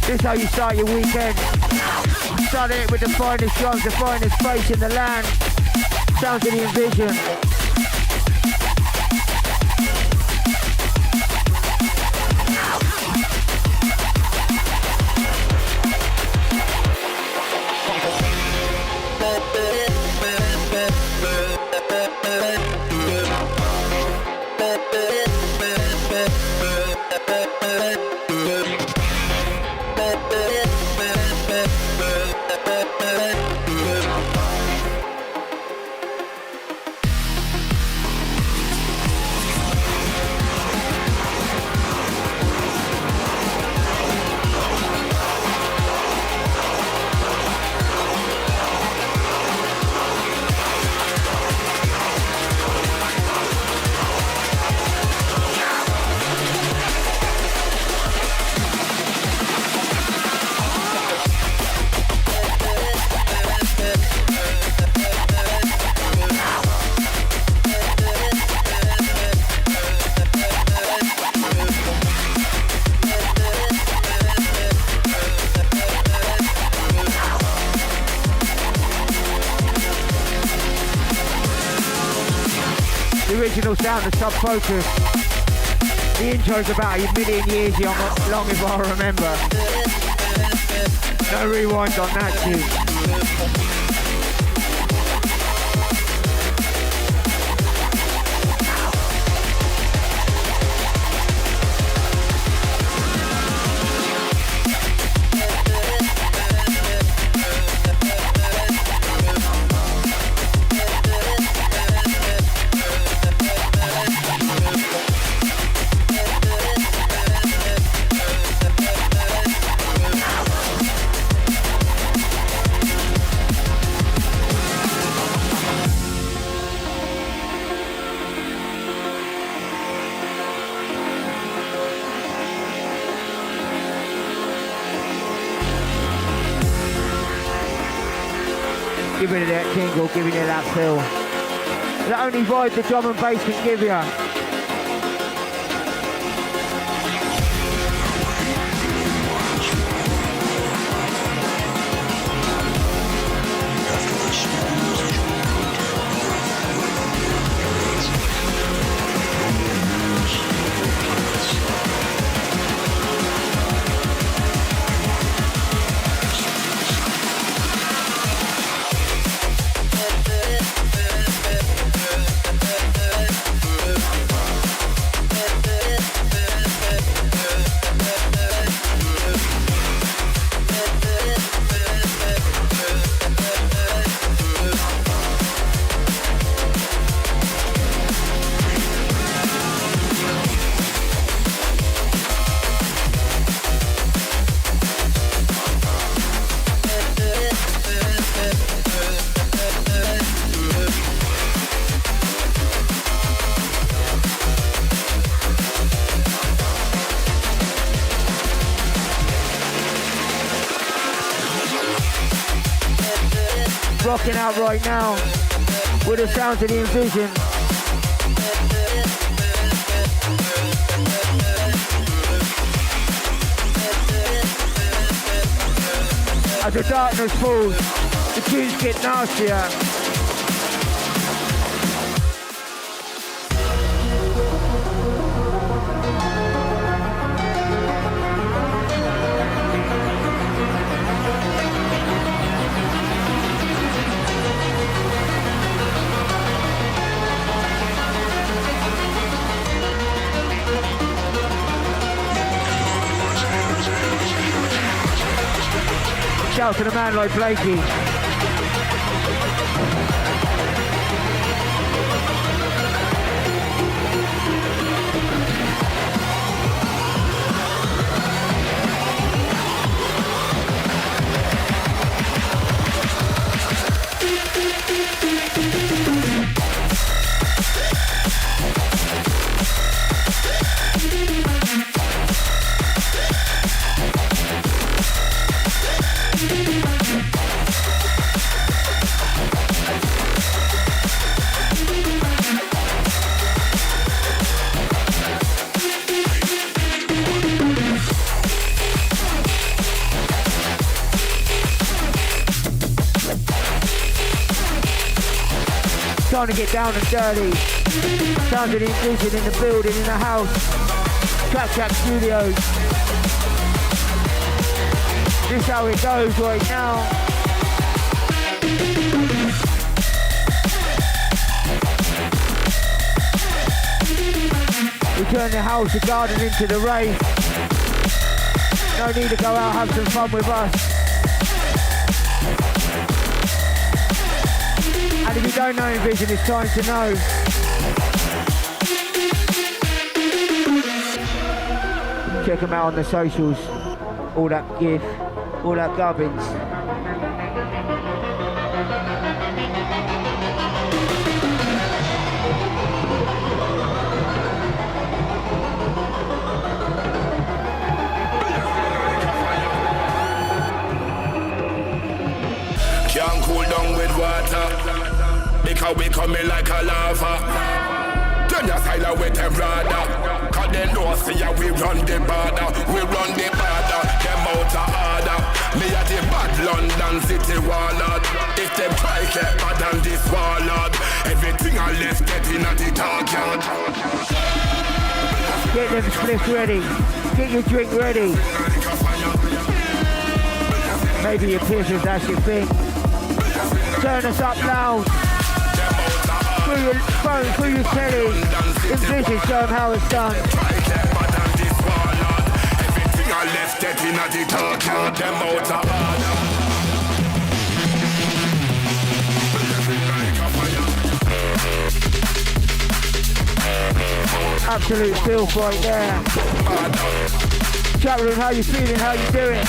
This is how you start your weekend. Start it with the finest drums, the finest bass in the land. Sounds of the Invision. The original sound of Sub Focus. The intro's about a million years young, long if I remember. No rewind on that tune. giving it that tingle, giving it that feel. The only vibe the drum and bass can give you. Rocking out right now with the sounds of the Envision. As the darkness falls, the tunes get nastier. Shout to the man like Blakey. Time to get down and dirty. Sounds of the Envision in the building, in the house. Track Studios. This is how it goes right now. We turn the house, the garden into the rave. No need to go out, have some fun with us. And if you don't know Envision, it's time to know. Check them out on the socials. All that give, all that gubbins. Can't cool down with water. Because we coming like a lava. Turn your side away them brother. Cause they know see ya we run the border. We run the border, them out of order. Me at the bad London city warlord. If them try get bad than this warlord, everything I left getting at the dark yard. Get them spliffs ready. Get your drink ready. Maybe your piercers, that's your thing. Turn us up loud. Through your phone, through your telly. Envision, show them how it's done. Everything I left getting at the dark yard. Them out of order. Absolute filth right there. Chat room, how you feeling? How you doing?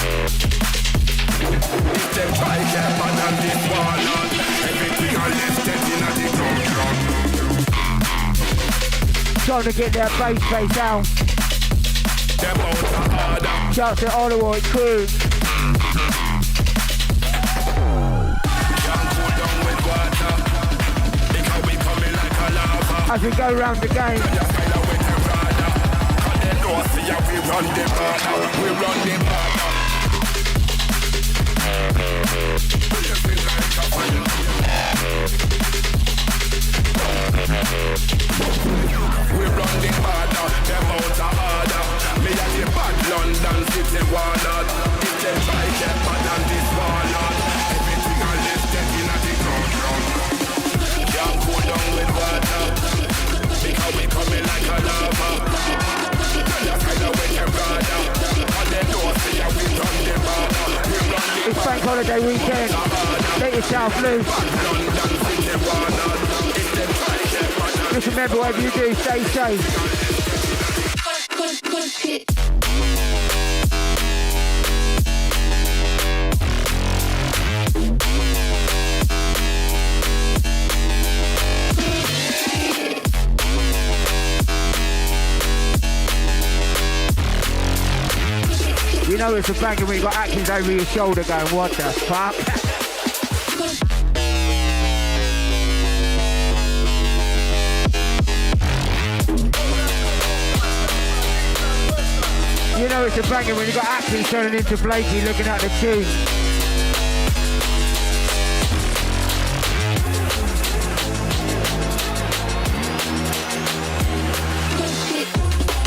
If them try get bad on this warlord, everything I left getting at the dark yard. Trying to get their bass out. Them out of order. Shout to all the white crew. Can't go down as we go round the game. We run the border, them out of order. Me and the bad London city warlord. If they try get bad than this warlord, everything I live dead in the ground. Can't cool down with water, because we coming like a lava. Tell us kind of with your brother, and they know see how we run the border. We run the It's bank holiday weekend. Let yourself loose. London city warlord. If they try get bad than Just remember, whatever you do, stay safe. You know it's a banger when you got Atkins over your shoulder going, what the fuck? You know it's a banger when you got Atkins turning into Blakey looking at the tune.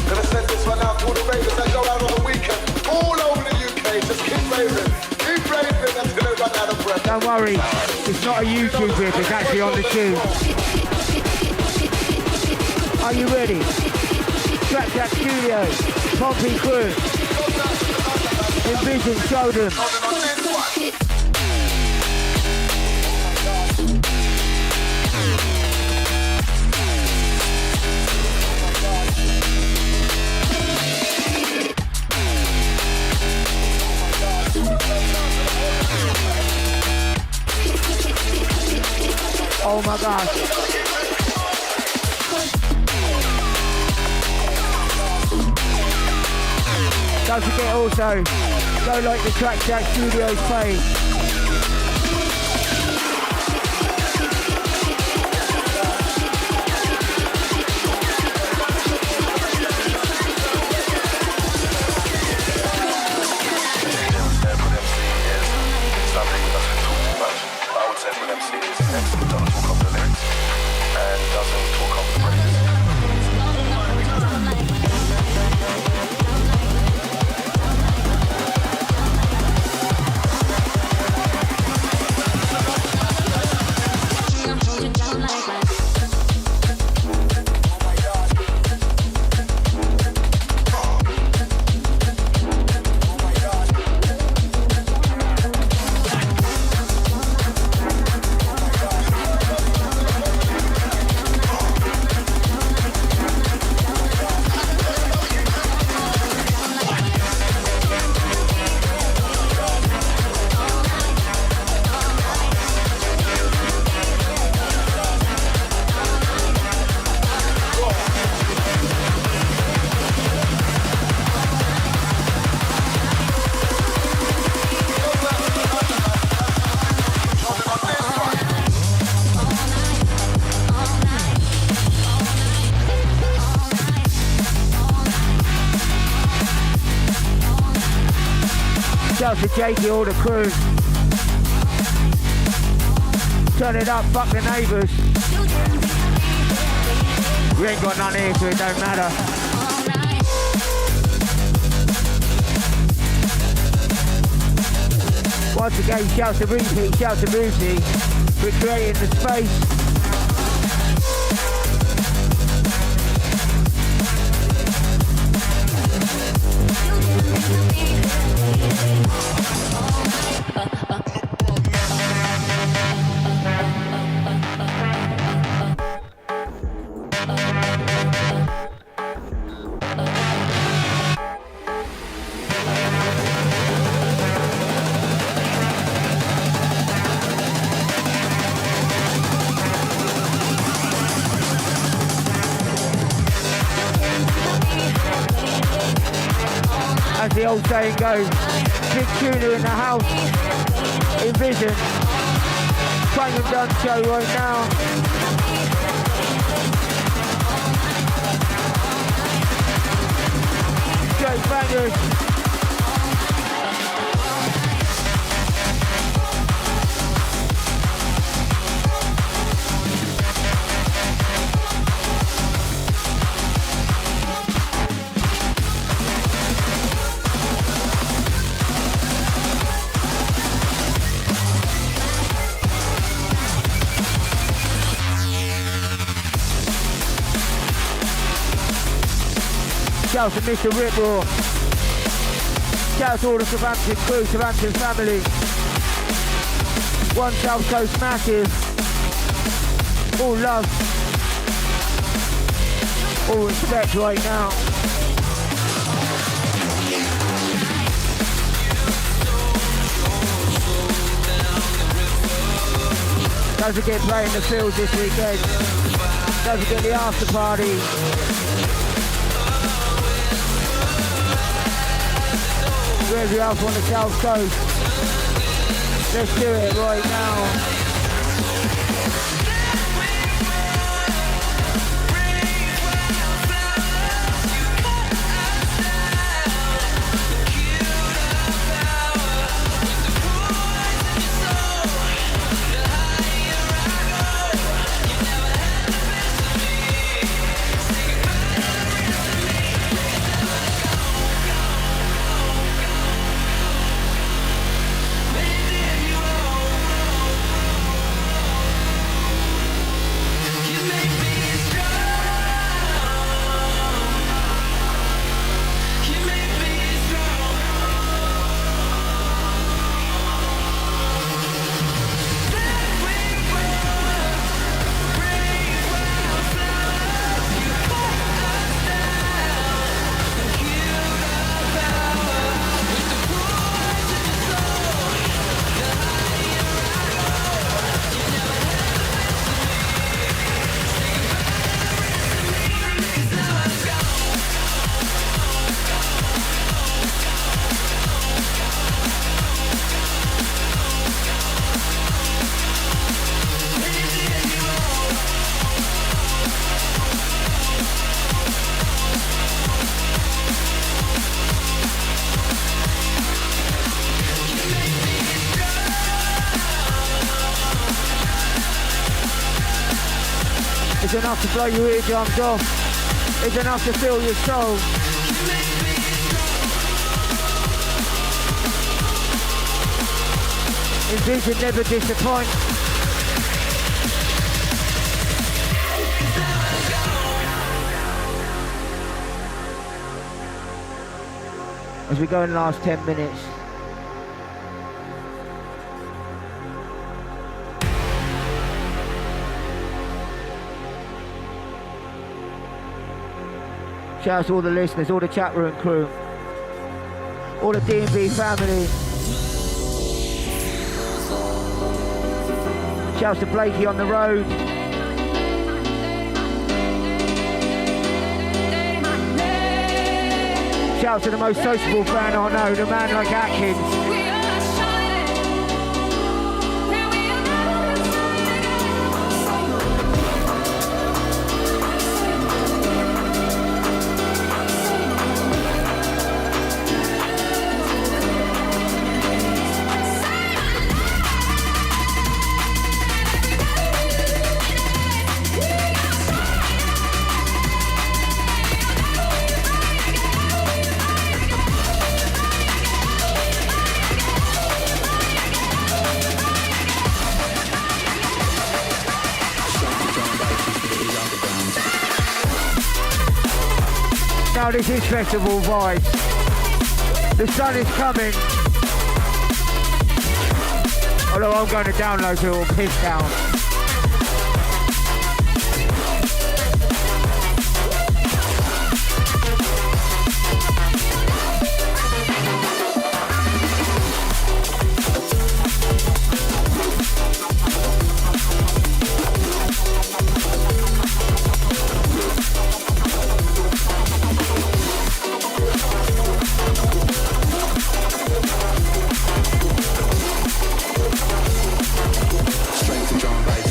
Gonna send this one out to all the ravers that go out on the weekend. All over the UK, just keep raving. Keep raving until they run out of breath. Don't worry, it's not a YouTube rip, it's actually on the tune. Are you ready? Track Jack Studio, Pompey Crew, Envision, show them. Oh my gosh. Don't forget also, go like the Track Jack Studios page. Shout out to Jakey, all the crew. Turn it up, fuck the neighbours. We ain't got none here, so it don't matter. Once again, shout to Repeat, shout to Moosey for creating the space. As the old saying goes, big tuner in the house, Envision, Frank and Dunn show right now. straight bangers. Shout out to Mr. Ripraw. Shout out to all the Southampton crew, Southampton family. One South Coast massive. All love. All respect right now. Don't forget playing the fields this weekend. Don't forget the after party. Wherever you're up on the South Coast, let's do it right now. It's enough to blow your eardrums off. It's enough to fill your soul. Envision never disappoint. As we go in the last 10 minutes. Shout out to all the listeners, all the chat room crew, all the D&B family. Shout out to Blakey on the road. Shout out to the most sociable fan I know, the man like Atkins. Now this is festival vibes. The sun is coming. Although I'm going to download it or piss down. Strength to John Bites.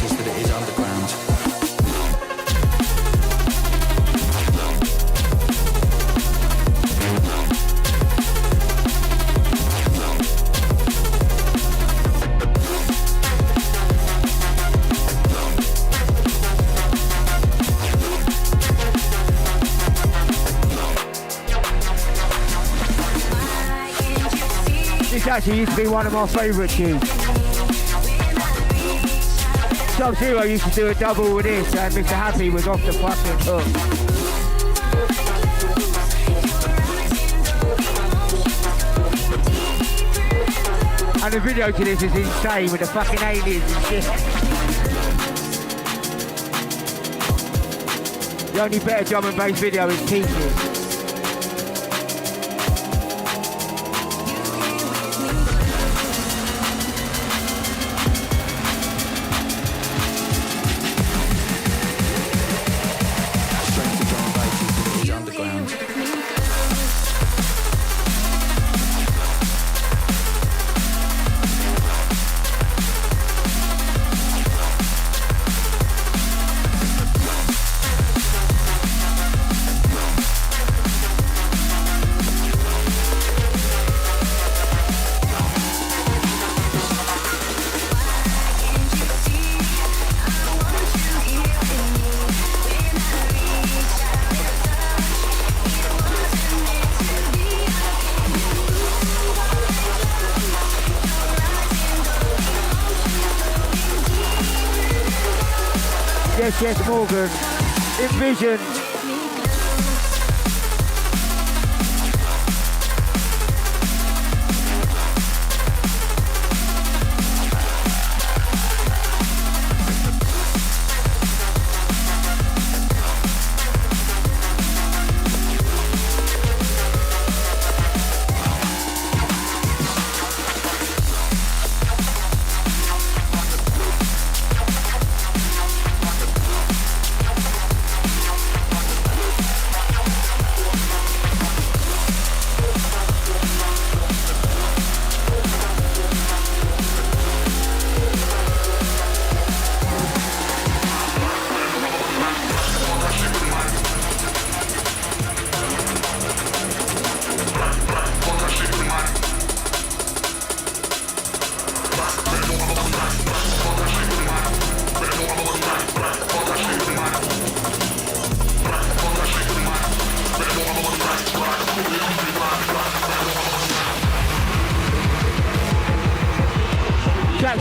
actually used to be one of my favourite tunes. Sub-Zero used to do a double with this and Mr. Happy was off the fucking hook. And the video to this is insane with the fucking aliens and shit. The only better drum and bass video is Pieces. Yes, Morgan. Envision.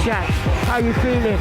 Jack, how you feeling?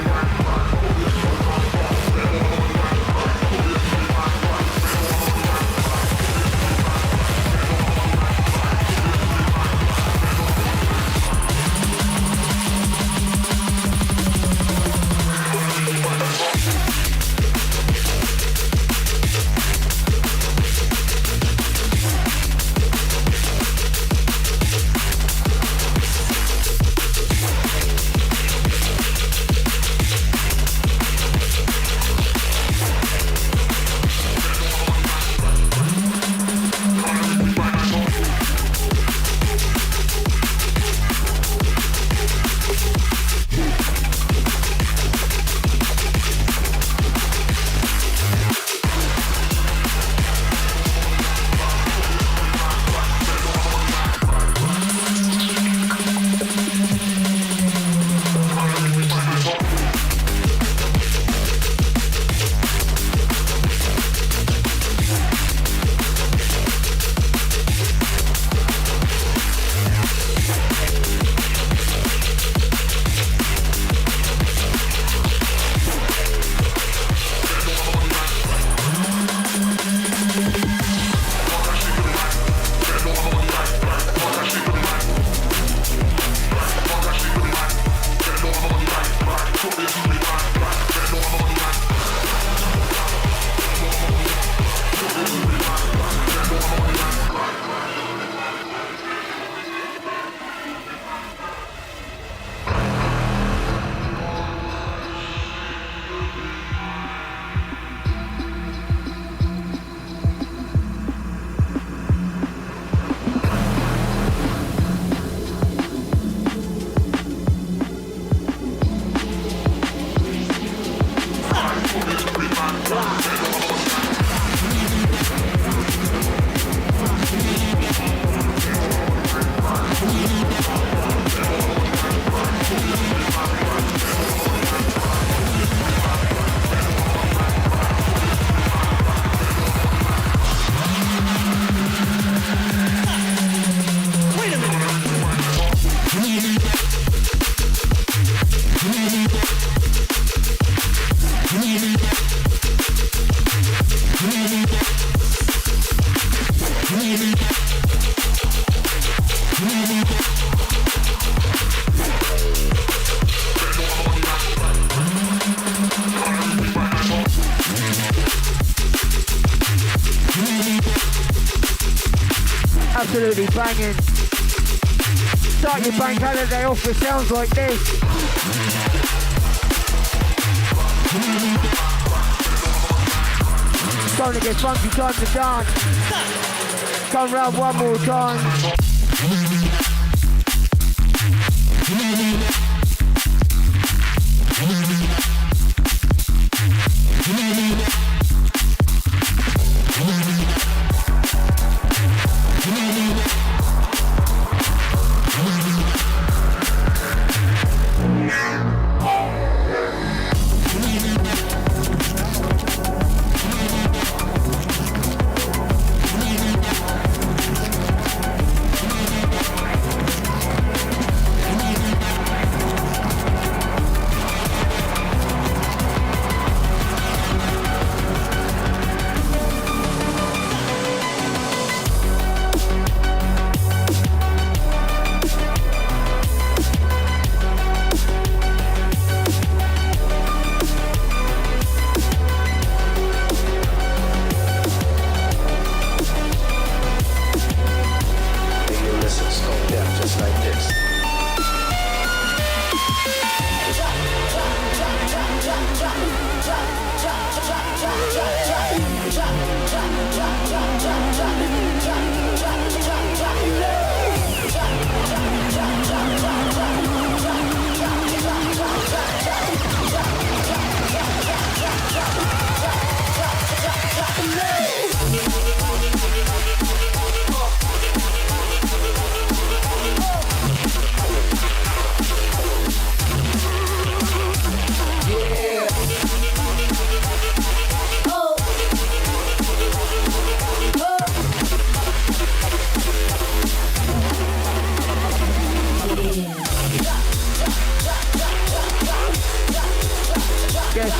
Absolutely banging. Start your bank holiday off with sounds like this. Time to get funky, time to dance. Come round one more time.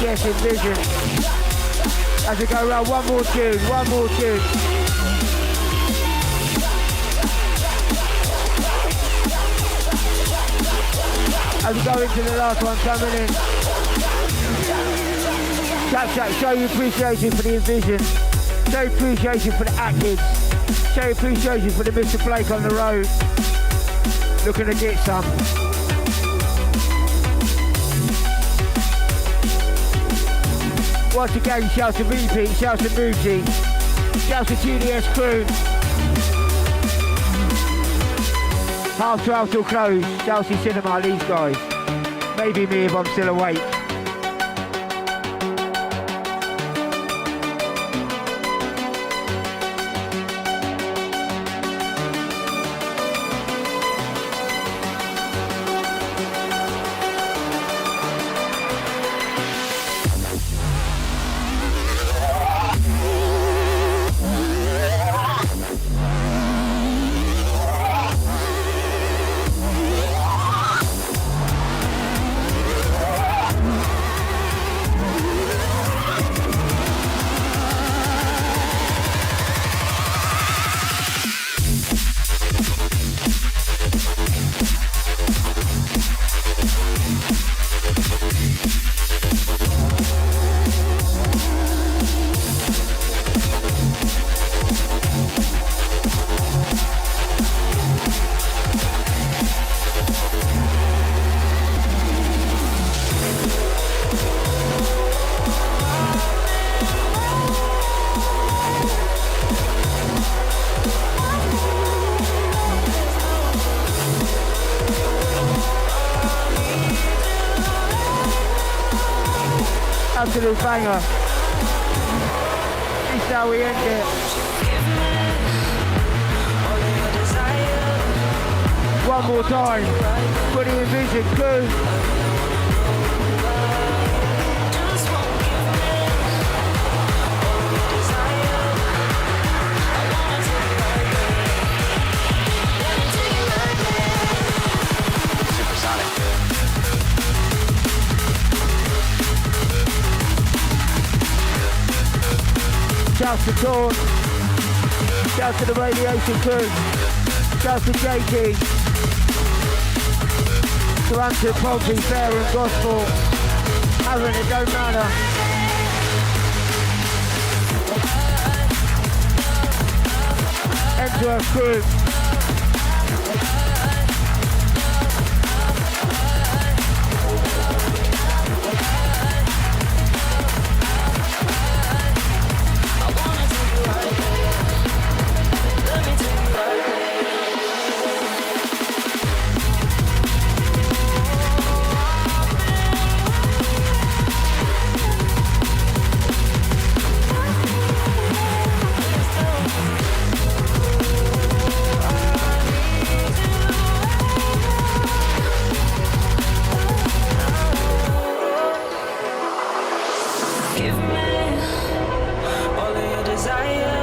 Yes, envision. As we go around, one more tune. As we go into the last one coming in. Chat, show your appreciation for the envision. Show your appreciation for the actors. Show your appreciation for the Mr. Blake on the road. Looking to get some. Once again, shouts to Repeat, shouts to Muji, shouts to GDS crew. 12:30 till close, Chelsea Cinema, these guys. Maybe me if I'm still awake. Absolute banger. This is how we end it. One more time. For the Envision crew. Shouts to Dawn, shouts to the Radiation crew, shouts to JT, to Anton, Pompey, Fair and Gospel, having it don't matter. Enter our crew. give me all of your desire.